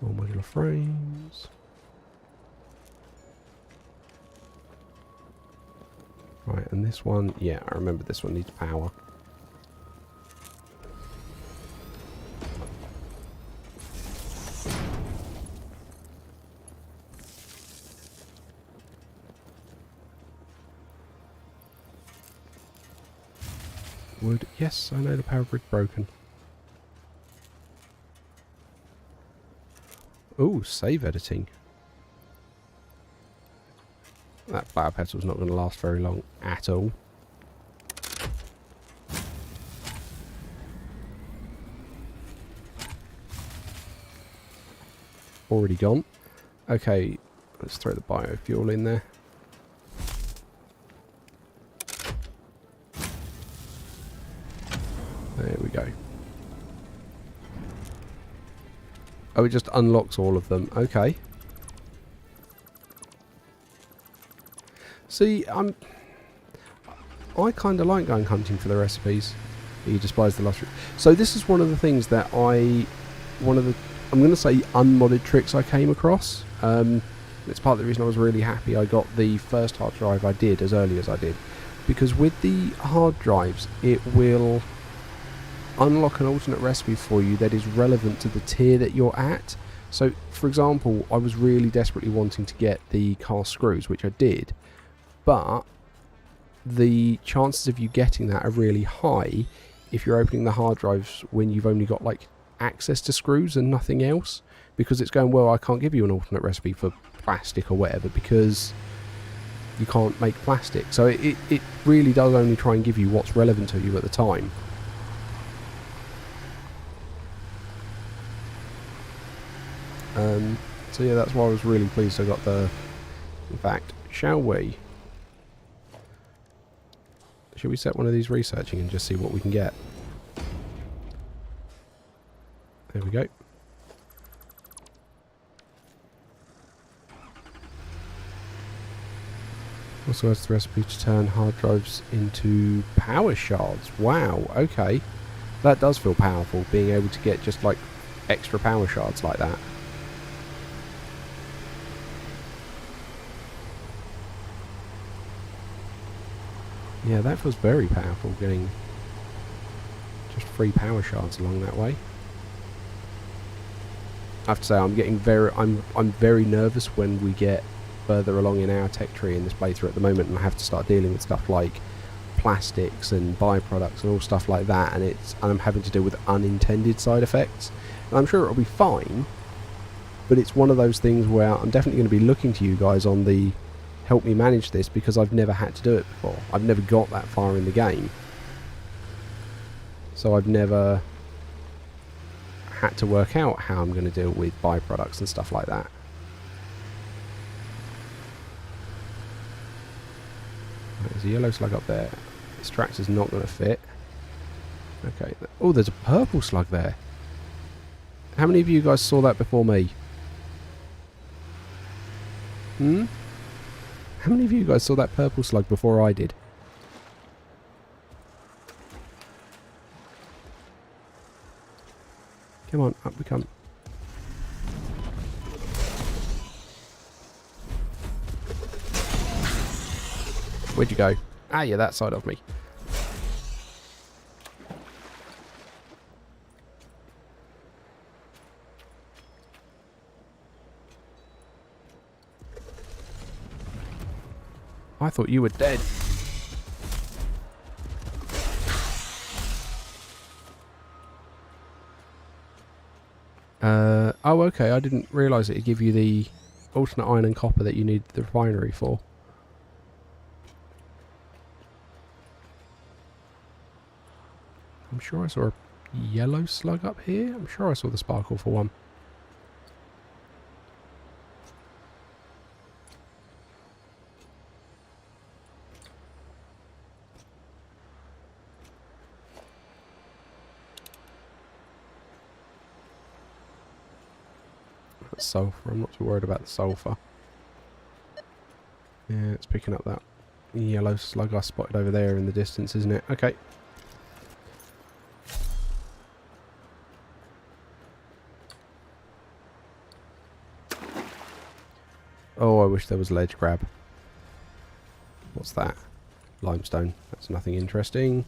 More modular frames. Right, and this one, yeah, I remember this one needs power. Wood, yes, I know the power grid broken. Ooh, save editing. That flower petal's not going to last very long at all. already gone. Okay, let's throw the biofuel in there. There we go. Oh, it just unlocks all of them. Okay. See, I kind of like going hunting for the recipes. You despise the lottery. So this is one of the things that I'm going to say unmodded tricks I came across. It's part of the reason I was really happy I got the first hard drive I did as early as I did. Because with the hard drives, it will unlock an alternate recipe for you that is relevant to the tier that you're at. So, for example, I was really desperately wanting to get the cast screws, which I did. But the chances of you getting that are really high if you're opening the hard drives when you've only got like access to screws and nothing else, because it's going, well, I can't give you an alternate recipe for plastic or whatever because you can't make plastic. So it really does only try and give you what's relevant to you at the time. So yeah, that's why I was really pleased I got the... In fact, shall we set one of these researching and just see what we can get? There we go. Also has the recipe to turn hard drives into power shards. Wow, okay. That does feel powerful, being able to get just like extra power shards like that. Yeah, that feels very powerful, getting just free power shards along that way. I have to say, I'm very nervous when we get further along in our tech tree in this playthrough at the moment, and I have to start dealing with stuff like plastics and byproducts and all stuff like that, and I'm having to deal with unintended side effects. And I'm sure it'll be fine, but it's one of those things where I'm definitely going to be looking to you guys on the help me manage this, because I've never had to do it before. I've never got that far in the game, so I've never had to work out how I'm going to deal with byproducts and stuff like that. Right, there's a yellow slug up there. This tractor's not going to fit. Okay. Oh, there's a purple slug there. How many of you guys saw that before me? How many of you guys saw that purple slug before I did? Come on, up we come. Where'd you go? Ah, yeah, that side of me. I thought you were dead. Oh, okay. I didn't realise it'd give you the alternate iron and copper that you need the refinery for. I'm sure I saw a yellow slug up here. I'm sure I saw the sparkle for one. Sulfur. I'm not too worried about the sulfur. Yeah, it's picking up that yellow slug I spotted over there in the distance, isn't it? Okay. Oh, I wish there was ledge grab. What's that? Limestone. That's nothing interesting.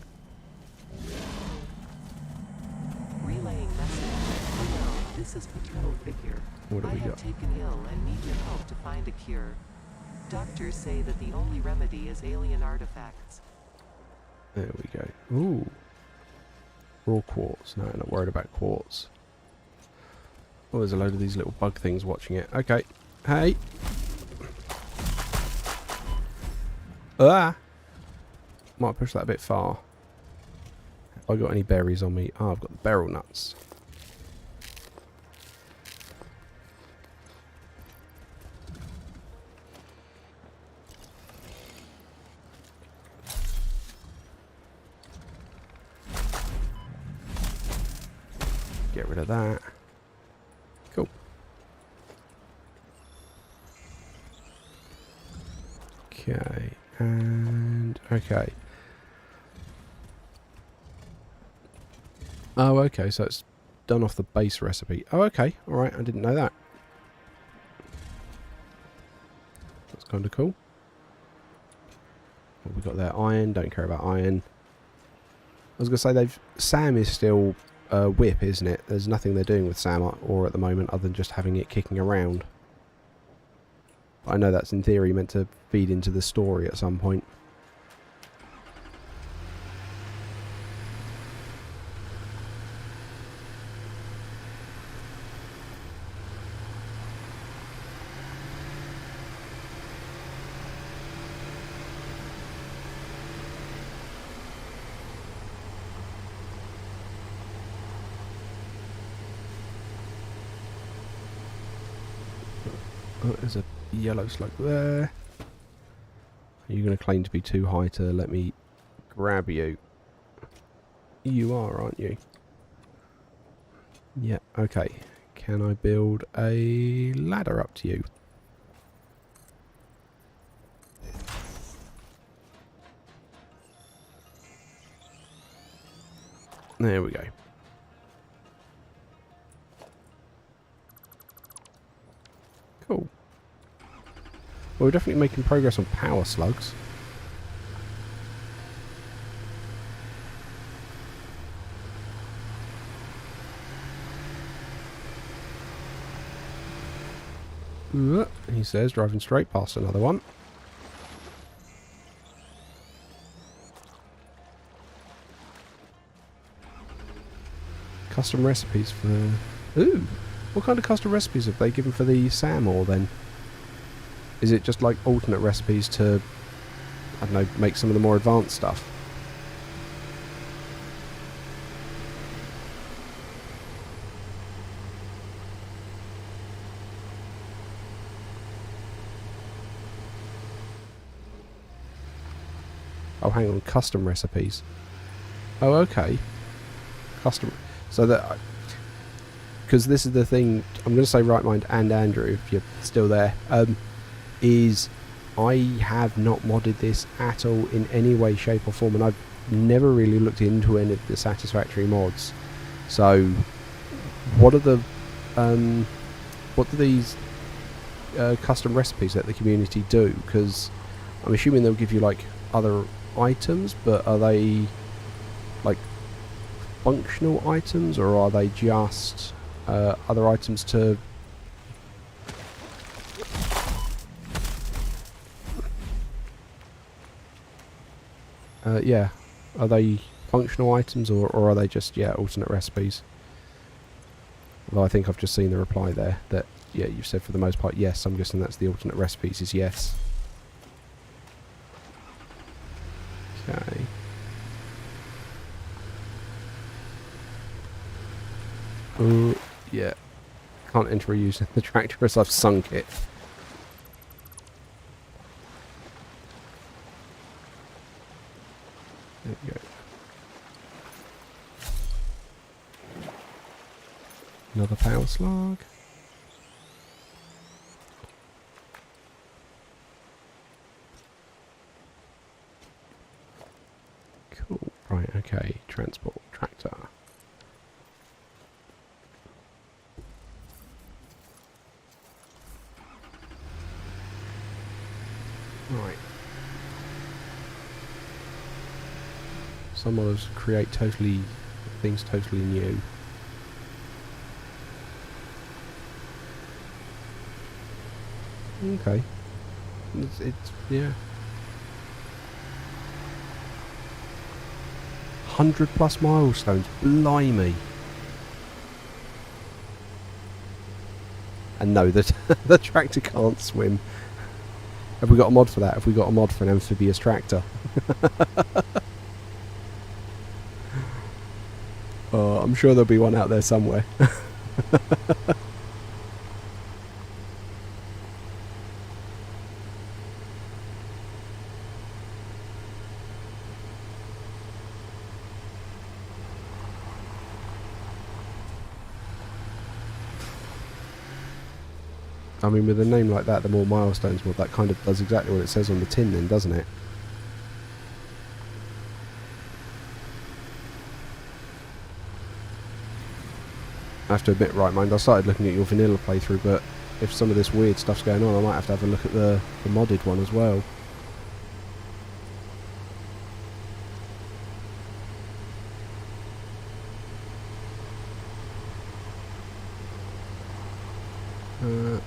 Relaying message. Hello, this is Patrol Figure. What have we got? I have taken ill and need your help to find a cure. Doctors say that the only remedy is alien artifacts. There we go. Ooh. Raw quartz. No, not worried about quartz. Oh, there's a load of these little bug things watching it. Okay. Hey. Ah! Might push that a bit far. Have I got any berries on me? Oh, I've got the beryl nuts. rid of that. Cool. Okay, and okay. Oh, okay, so it's done off the base recipe. Oh, okay, alright, I didn't know that. That's kind of cool. What we got there? Iron, don't care about iron. I was going to say, Sam is still a whip, isn't it? There's nothing they're doing with Sam or at the moment other than just having it kicking around. But I know that's in theory meant to feed into the story at some point. Oh, there's a yellow slug there. Are you going to claim to be too high to let me grab you? You are, aren't you? Yeah, okay. Can I build a ladder up to you? There we go. Cool. Well, we're definitely making progress on power slugs. He says, driving straight past another one. Custom recipes for... Ooh! What kind of custom recipes have they given for the Sam ore then? Is it just like alternate recipes to, I don't know, make some of the more advanced stuff? Oh, hang on, custom recipes. Oh, okay. Custom. So that... Because this is the thing, I'm going to say Right Mind and Andrew, if you're still there, is I have not modded this at all in any way, shape or form, and I've never really looked into any of the Satisfactory mods. So, what are the... what do these custom recipes that the community do? Because I'm assuming they'll give you, like, other items, but are they like functional items, or are they just other items to yeah, are they functional items, or are they just, yeah, alternate recipes? Although I think I've just seen the reply there that, yeah, you've said for the most part yes. I'm guessing that's the alternate recipes is yes. Okay. Oh, yeah. Can't enter using the tractor as I've sunk it. There we go. Another power slug. Cool. Right, okay. Transport tractor. Right. Some modders create things totally new. Okay. It's yeah. 100+ milestones. Blimey. And no, the tractor can't swim. Have we got a mod for that? Have we got a mod for an amphibious tractor? Oh, I'm sure there'll be one out there somewhere. I mean, with a name like that, the more milestones, well, that kind of does exactly what it says on the tin then, doesn't it? I have to admit, right, mind, I started looking at your vanilla playthrough, but if some of this weird stuff's going on, I might have to have a look at the modded one as well.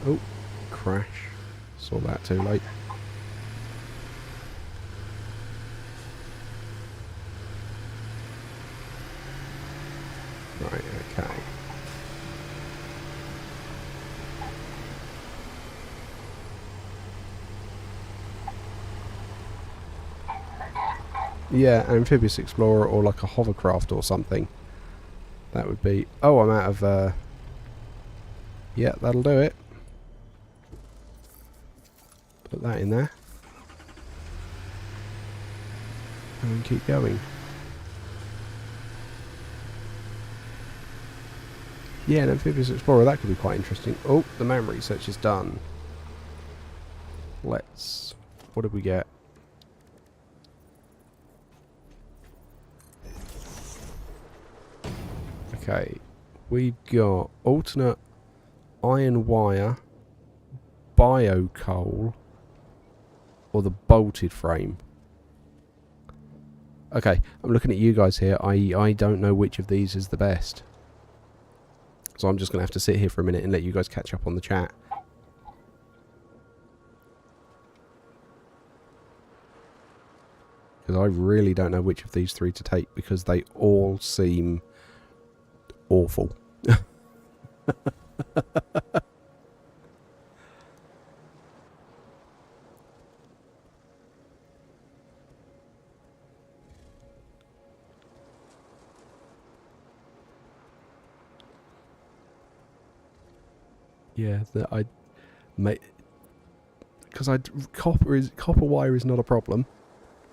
Oh, crash. Saw that too late. Right, okay. Yeah, amphibious explorer or like a hovercraft or something. That would be... Oh, I'm out of... Yeah, that'll do it. Put that in there. And keep going. Yeah, an amphibious explorer, that could be quite interesting. Oh, the man research is done. Let's... What did we get? Okay, we've got alternate iron wire, bio coal, or the bolted frame. Okay, I'm looking at you guys here. I don't know which of these is the best. So I'm just going to have to sit here for a minute and let you guys catch up on the chat. Because I really don't know which of these three to take because they all seem awful. Yeah, that because copper wire is not a problem.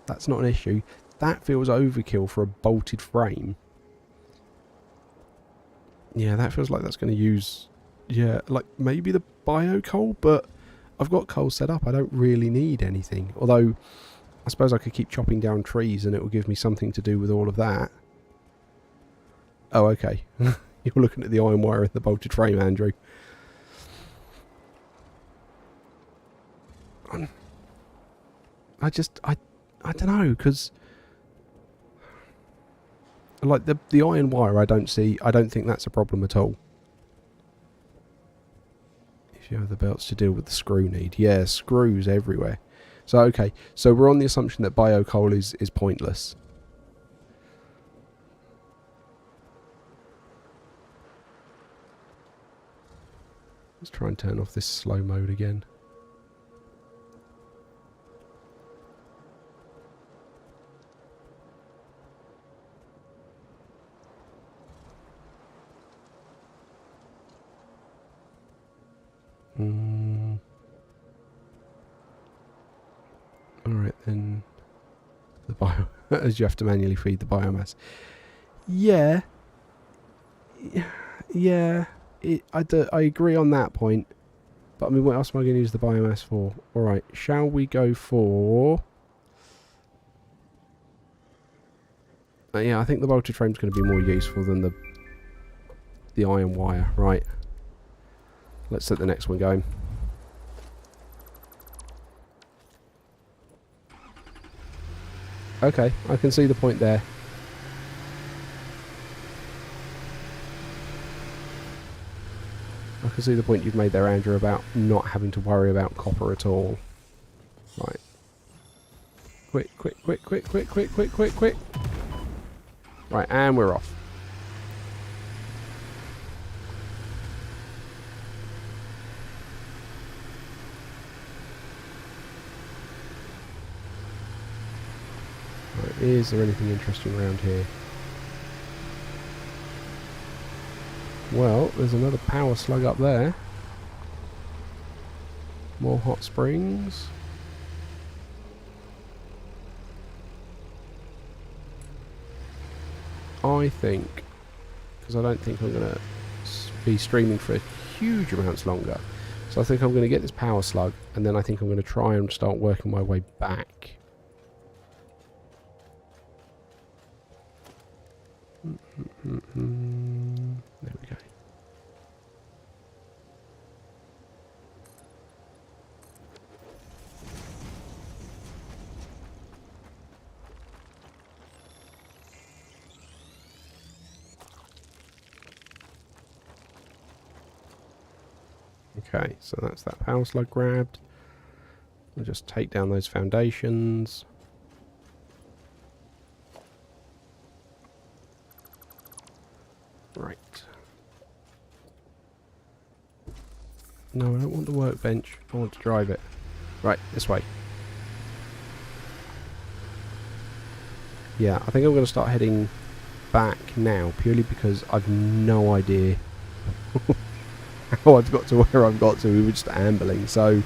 That's not an issue. That feels overkill for a bolted frame. Yeah, that feels like that's going to use... Yeah, like maybe the bio coal, but I've got coal set up. I don't really need anything. Although, I suppose I could keep chopping down trees and it will give me something to do with all of that. Oh, okay. You're looking at the iron wire and the bolted frame, Andrew. I don't know, because... Like, the iron wire, I don't think that's a problem at all. If you have the belts to deal with the screw need. Yeah, screws everywhere. So, okay. So, we're on the assumption that bio coal is pointless. Let's try and turn off this slow mode again. Alright then. The bio... as you have to manually feed the biomass. Yeah. Yeah. I agree on that point. But I mean, what else am I going to use the biomass for? Alright, shall we go for... yeah, I think the bolted frame's going to be more useful than the iron wire. Right. Let's set the next one going. Okay, I can see the point there. I can see the point you've made there, Andrew, about not having to worry about copper at all. Right. Quick, quick, quick, quick, quick, quick, quick, quick, quick. Right, and we're off. Right, is there anything interesting around here? Well, there's another power slug up there. More hot springs. I think, because I don't think I'm going to be streaming for huge amounts longer, So I think I'm going to get this power slug, and then I think I'm going to try and start working my way back. There we go. Okay, so that's that power slug grabbed. We'll just take down those foundations. Right. No, I don't want the workbench. I want to drive it. Right, this way. Yeah, I think I'm going to start heading back now, purely because I've no idea how I've got to where I've got to. We were just ambling, so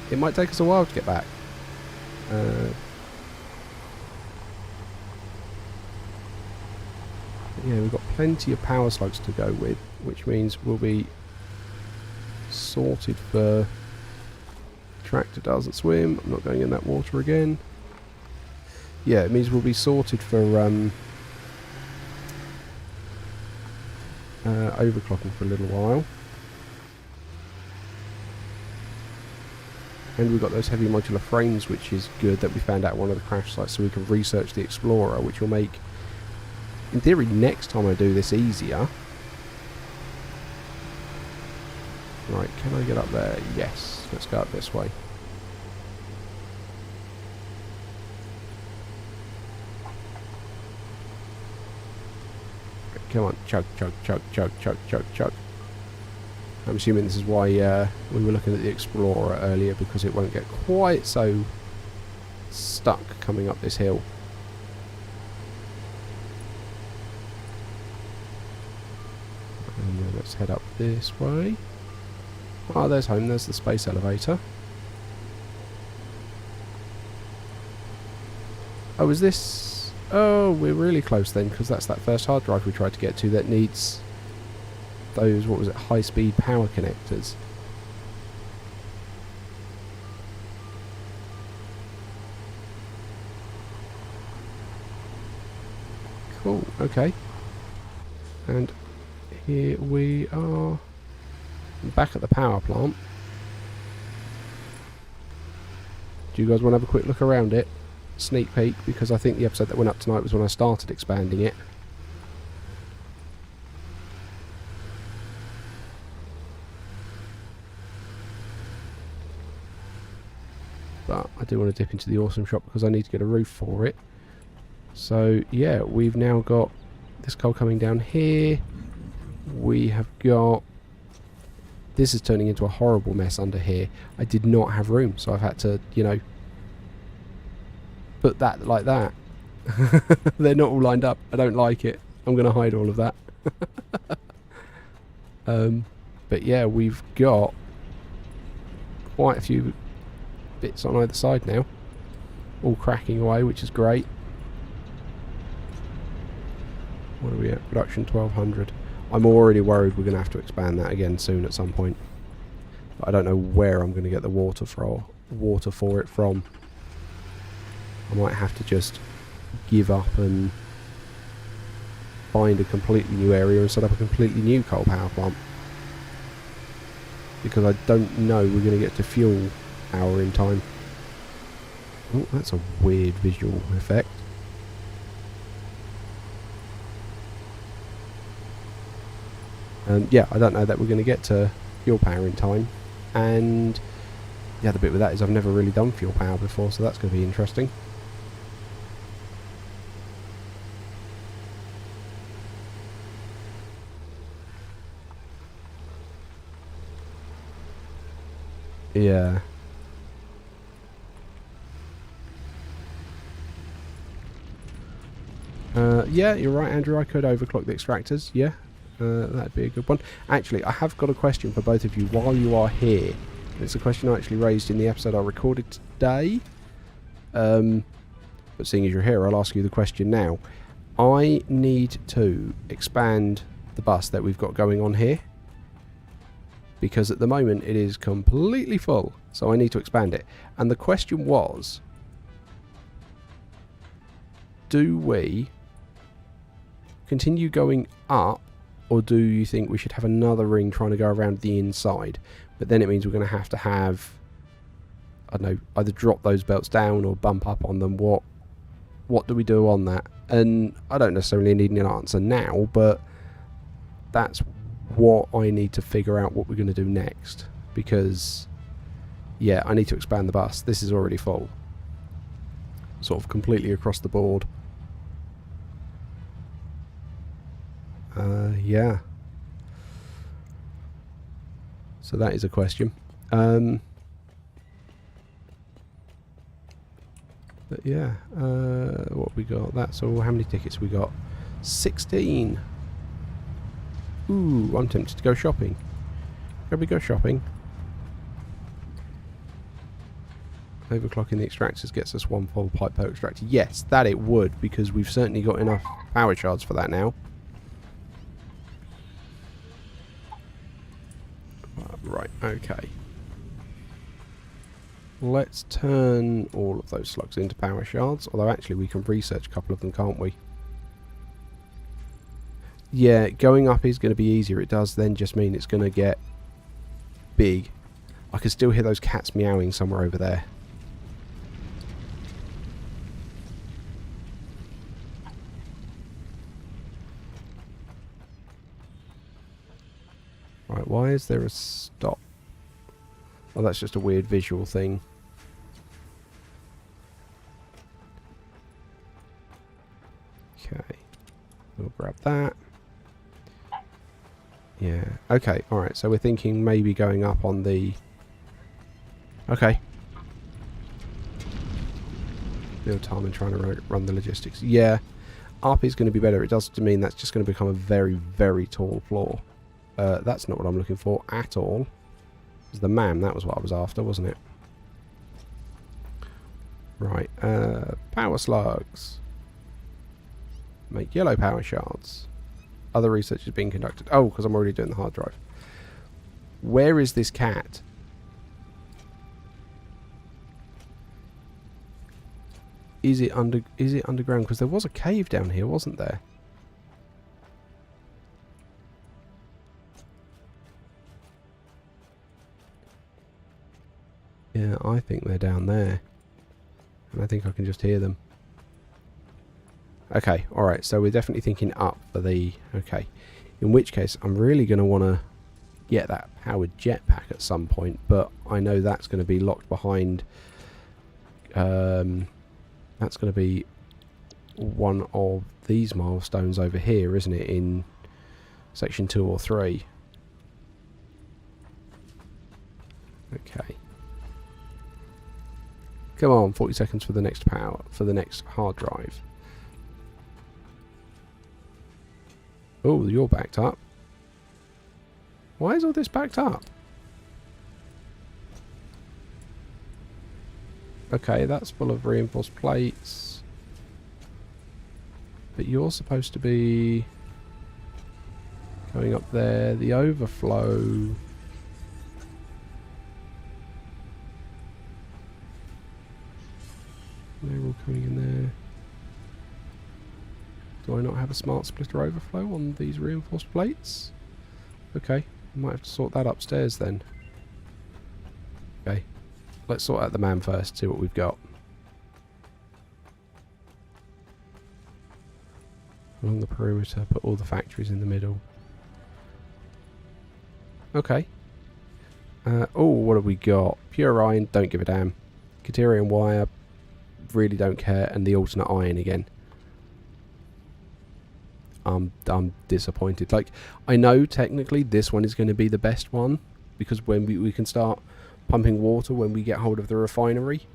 it might take us a while to get back. Yeah, we've got plenty of power slugs to go with, which means we'll be sorted for... Tractor doesn't swim. I'm not going in that water again. Yeah, it means we'll be sorted for overclocking for a little while. And we've got those heavy modular frames, which is good, that we found out at one of the crash sites, so we can research the Explorer, which will make, in theory, next time I do this easier. Right, can I get up there? Yes. Let's go up this way. Come on, chug, chug, chug, chug, chug, chug, chug. I'm assuming this is why we were looking at the Explorer earlier, because it won't get quite so stuck coming up this hill. And then let's head up this way. Oh, there's home. There's the space elevator. Oh, is this... Oh, we're really close then, because that's that first hard drive we tried to get to that needs those, what was it, high-speed power connectors. Cool, okay. And here we are, back at the power plant. Do you guys want to have a quick look around it? Sneak peek, because I think the episode that went up tonight was when I started expanding it. But I do want to dip into the awesome shop because I need to get a roof for it. So yeah, we've now got this coal coming down here. We have got... This is turning into a horrible mess under here. I did not have room, so I've had to, you know, put that like that. They're not all lined up. I don't like it. I'm going to hide all of that. But yeah, we've got quite a few bits on either side now, all cracking away, which is great. What are we at? Production 1200. I'm already worried we're going to have to expand that again soon at some point. But I don't know where I'm going to get the water for it from. I might have to just give up and find a completely new area and set up a completely new coal power plant. Because I don't know we're going to get to fuel power in time. Oh, that's a weird visual effect. Yeah, I don't know that we're going to get to fuel power in time. And the other bit with that is I've never really done fuel power before, so that's going to be interesting. Yeah. Yeah, you're right, Andrew. I could overclock the extractors. Yeah, that'd be a good one. Actually, I have got a question for both of you while you are here. It's a question I actually raised in the episode I recorded today. But seeing as you're here, I'll ask you the question now. I need to expand the bus that we've got going on here. because at the moment it is completely full, so I need to expand it. And the question was, do we continue going up, or do you think we should have another ring trying to go around the inside? But then it means we're going to have, I don't know, either drop those belts down or bump up on them. What do we do on that? And I don't necessarily need an answer now, but that's what I need to figure out what we're going to do next. Because, yeah, I need to expand the bus. This is already full. Sort of completely across the board. Yeah. So that is a question. But yeah, what we got? That's all. How many tickets we got? 16. Ooh, I'm tempted to go shopping. Can we go shopping? Overclocking the extractors gets us one full pipe per extractor. Yes, that it would, because we've certainly got enough power shards for that now. Right, okay. Let's turn all of those slugs into power shards. Although actually we can research a couple of them, can't we? Yeah, going up is going to be easier. It does then just mean it's going to get big. I can still hear those cats meowing somewhere over there. Right, why is there a stop? Oh, that's just a weird visual thing. Okay. We'll grab that. Yeah. Okay, alright. So we're thinking maybe going up on the... Okay. Build time and trying to run the logistics. Yeah. Up is going to be better. It does mean that's just going to become a very, very tall floor. That's not what I'm looking for at all. It's the MAM, that was what I was after, wasn't it? Right, power slugs. Make yellow power shards. Other research is being conducted. Oh, because I'm already doing the hard drive. Where is this cat? Is it underground? Because there was a cave down here, wasn't there? Yeah, I think they're down there. And I think I can just hear them. Okay, alright, so we're definitely thinking up for the... Okay. In which case, I'm really going to want to get that powered jetpack at some point, but I know that's going to be locked behind... that's going to be one of these milestones over here, isn't it? In section 2 or 3. Okay. Come on, 40 seconds for the next hard drive. Oh, you're backed up. Why is all this backed up? Okay, that's full of reinforced plates. But you're supposed to be going up there. The overflow... They're all coming in there. Do I not have a smart splitter overflow on these reinforced plates? Okay, I might have to sort that upstairs then. Okay, let's sort out the man first, see what we've got. Along the perimeter, put all the factories in the middle. Okay. Oh, what have we got? Pure iron, don't give a damn. Caterian wire, really don't care, and the alternate iron again. I'm disappointed. Like, I know technically this one is going to be the best one, because when we can start pumping water when we get hold of the refinery,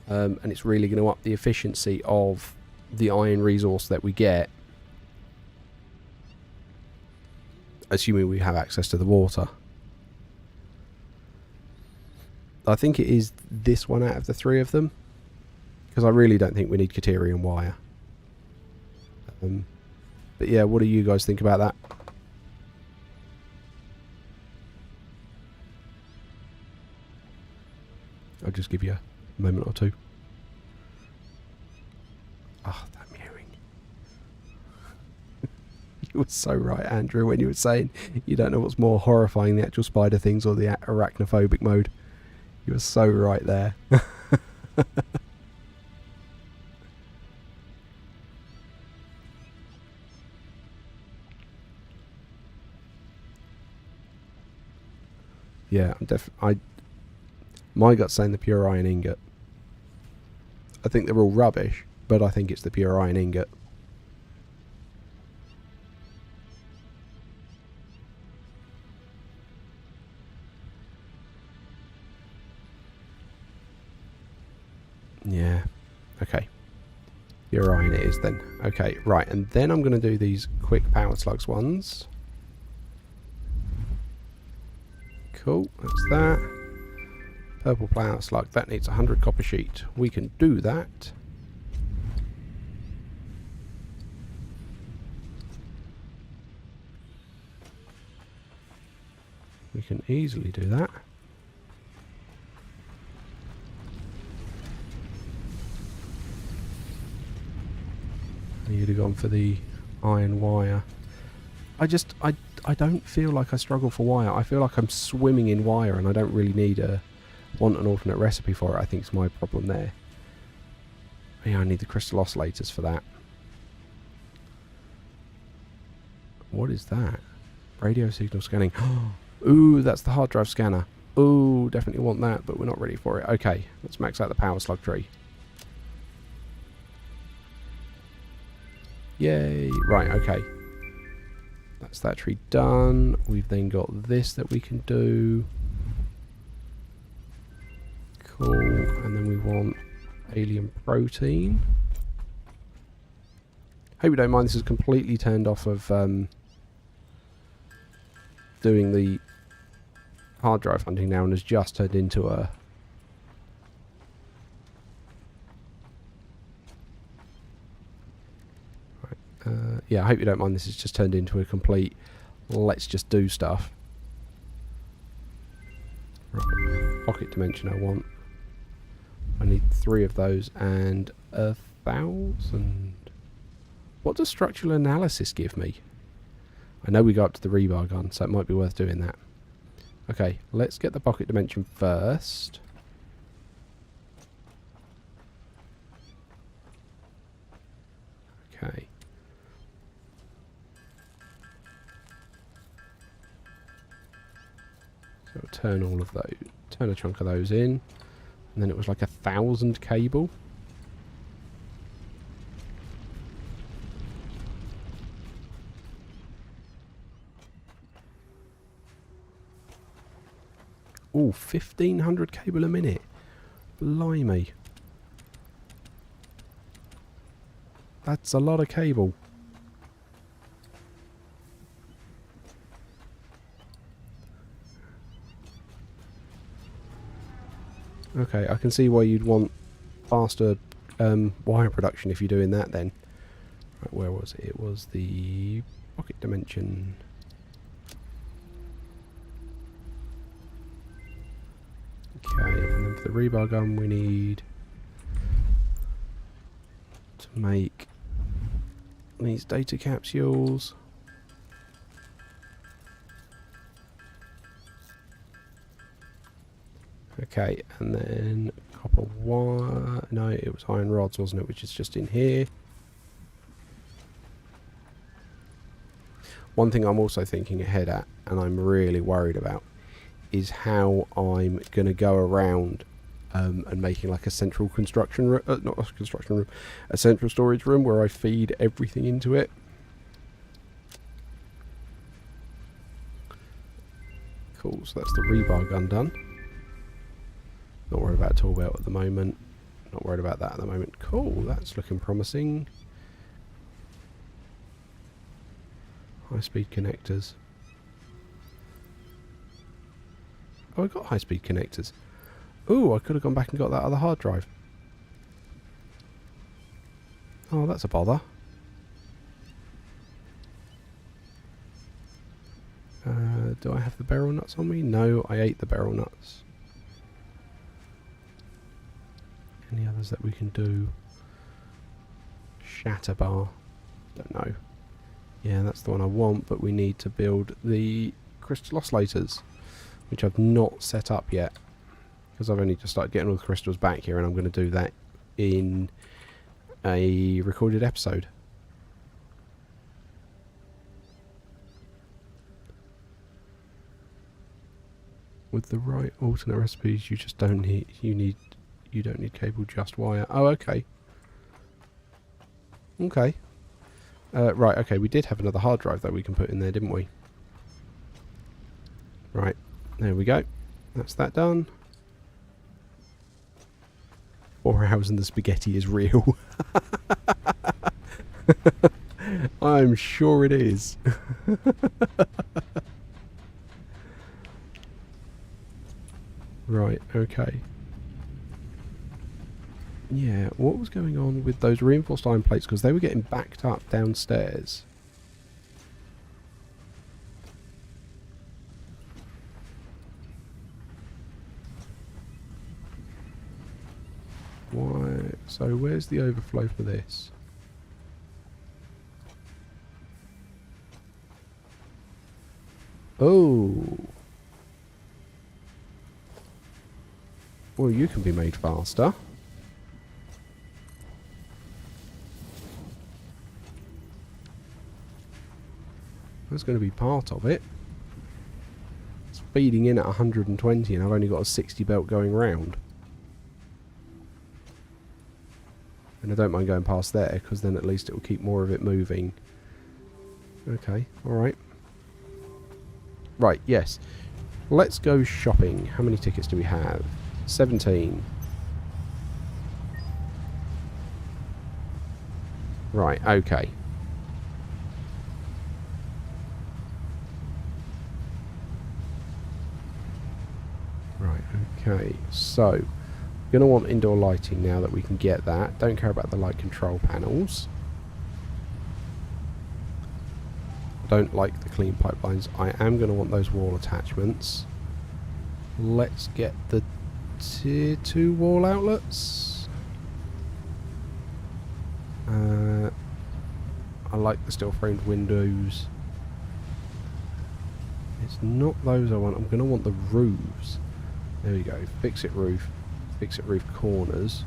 and it's really going to up the efficiency of the iron resource that we get, assuming we have access to the water. I think it is this one out of the three of them, because I really don't think we need Caterian wire. But yeah, what do you guys think about that? I'll just give you a moment or two. Ah, that meowing. You were so right, Andrew, when you were saying you don't know what's more horrifying, the actual spider things or the arachnophobic mode. You were so right there. Yeah, my gut's saying the pure iron ingot. I think they're all rubbish, but I think it's the pure iron ingot. Yeah. Okay. Pure iron it is then. Okay, right, and then I'm going to do these quick power slugs ones. Cool, that's that. Purple power slug, that needs 100 copper sheet. We can do that. We can easily do that. You'd have gone for the iron wire. I don't feel like I struggle for wire. I feel like I'm swimming in wire and I don't really want an alternate recipe for it. I think it's my problem there. Yeah, I need the crystal oscillators for that. What is that? Radio signal scanning. Ooh, that's the hard drive scanner. Ooh, definitely want that, but we're not ready for it. Okay, let's max out the power slug tree. Yay! Right, okay. That's that tree done. We've then got this that we can do. Cool. And then we want alien protein. Hope you don't mind, this is completely turned off of doing the hard drive hunting now and has just turned into a... yeah, I hope you don't mind, this has just turned into a complete let's just do stuff. Right. Pocket dimension I want. I need 3 of those and 1,000. What does structural analysis give me? I know we go up to the rebar gun, so it might be worth doing that. Okay, let's get the pocket dimension first. Okay. So we'll turn all of those, turn a chunk of those in, and then it was like 1,000 cable. Ooh, 1,500 cable a minute. Blimey. That's a lot of cable. Okay, I can see why you'd want faster wire production if you're doing that then. Right, where was it? It was the pocket dimension. Okay, and then for the rebar gun we need to make these data capsules. Okay, and then copper wire. No, it was iron rods, wasn't it? Which is just in here. One thing I'm also thinking ahead at, and I'm really worried about, is how I'm going to go around and making like a central construction room, not a construction room, a central storage room where I feed everything into it. Cool, so that's the rebar gun done. Not worried about tool belt at the moment. Not worried about that at the moment. Cool, that's looking promising. High-speed connectors. Oh, I got high-speed connectors. Ooh, I could have gone back and got that other hard drive. Oh, that's a bother. Do I have the barrel nuts on me? No, I ate the barrel nuts. Any others that we can do? Shatter bar. Don't know. Yeah, that's the one I want, but we need to build the crystal oscillators, which I've not set up yet, because I've only just started getting all the crystals back here, and I'm going to do that in a recorded episode. With the right alternate recipes, you just don't need you don't need cable, just wire. Oh, okay. Okay. Right, okay, we did have another hard drive that we can put in there, didn't we? Right, there we go. That's that done. 4 hours and the spaghetti is real. I'm sure it is. Right, okay. Yeah, what was going on with those reinforced iron plates? Because they were getting backed up downstairs. Why? So where's the overflow for this? Oh. Well, you can be made faster. That's going to be part of it. It's feeding in at 120 and I've only got a 60 belt going round. And I don't mind going past there, because then at least it will keep more of it moving. Okay, alright. Right, yes. Let's go shopping. How many tickets do we have? 17. Right, okay. Right, okay. So, going to want indoor lighting now that we can get that. Don't care about the light control panels. Don't like the clean pipelines. I am going to want those wall attachments. Let's get the tier 2 wall outlets. I like the steel framed windows. It's not those I want. I'm going to want the roofs. There we go. Fix it roof. Fix it roof corners.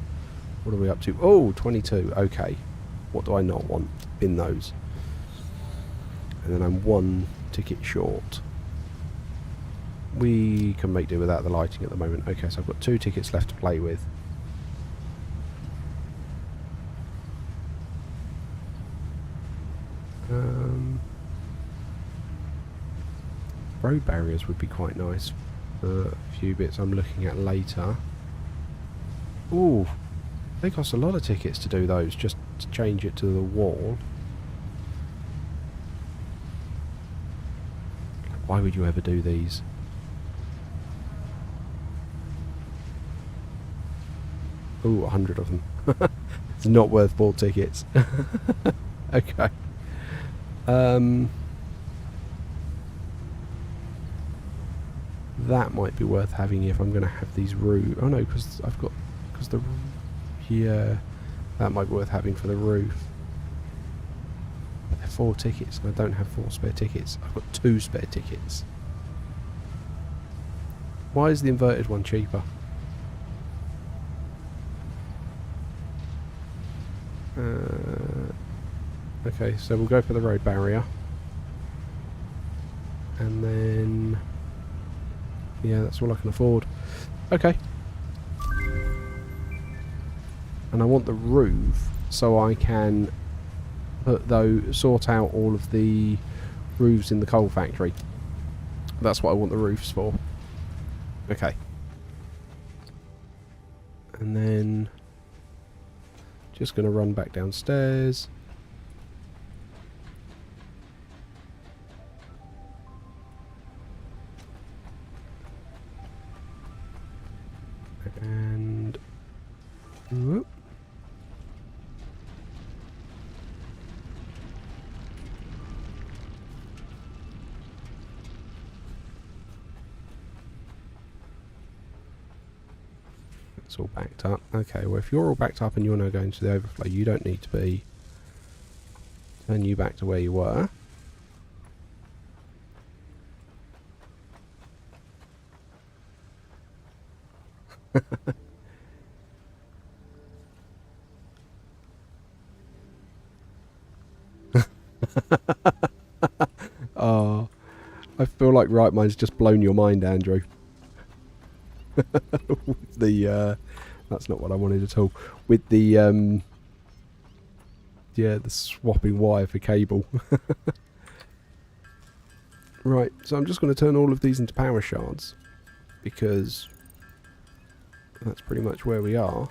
What are we up to? Oh, 22. Okay. What do I not want in those? And then I'm 1 ticket short. We can make do without the lighting at the moment. Okay, so I've got 2 tickets left to play with. Road barriers would be quite nice for a few bits I'm looking at later. Ooh, they cost a lot of tickets to do those, just to change it to the wall. Why would you ever do these? Ooh, 100 of them. It's not worth 4 tickets. Okay. That might be worth having if I'm going to have these roofs. Oh no, because I've got... Because the... Yeah, that might be worth having for the roof. But they're 4 tickets and I don't have 4 spare tickets. I've got 2 spare tickets. Why is the inverted one cheaper? Okay, so we'll go for the road barrier. And then... Yeah, that's all I can afford. Okay. And I want the roof so I can sort out all of the roofs in the coal factory. That's what I want the roofs for. Okay. And then just going to run back downstairs. And whoop. That's all backed up. Okay, well, if you're all backed up and you're now going to the overflow, you don't need to be. Turn you back to where you were. Oh, I feel like Right Mind's just blown your mind, Andrew. With the that's not what I wanted at all. With the yeah, the swapping wire for cable. Right, so I'm just going to turn all of these into power shards, because that's pretty much where we are.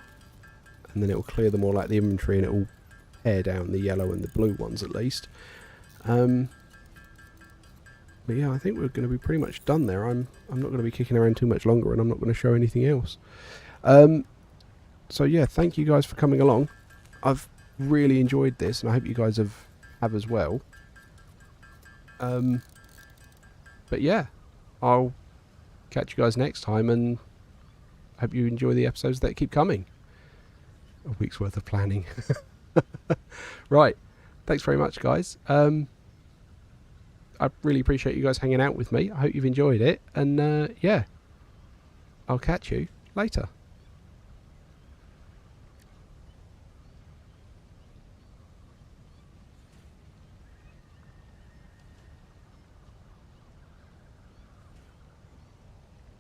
And then it will clear them all out of the inventory, and it will pare down the yellow and the blue ones at least. But yeah, I think we're going to be pretty much done there. I'm not going to be kicking around too much longer, and I'm not going to show anything else. So yeah, thank you guys for coming along. I've really enjoyed this, and I hope you guys have as well. But yeah, I'll catch you guys next time, and hope you enjoy the episodes that keep coming. A week's worth of planning. Right, thanks very much, guys. I really appreciate you guys hanging out with me. I hope you've enjoyed it, and yeah, I'll catch you later.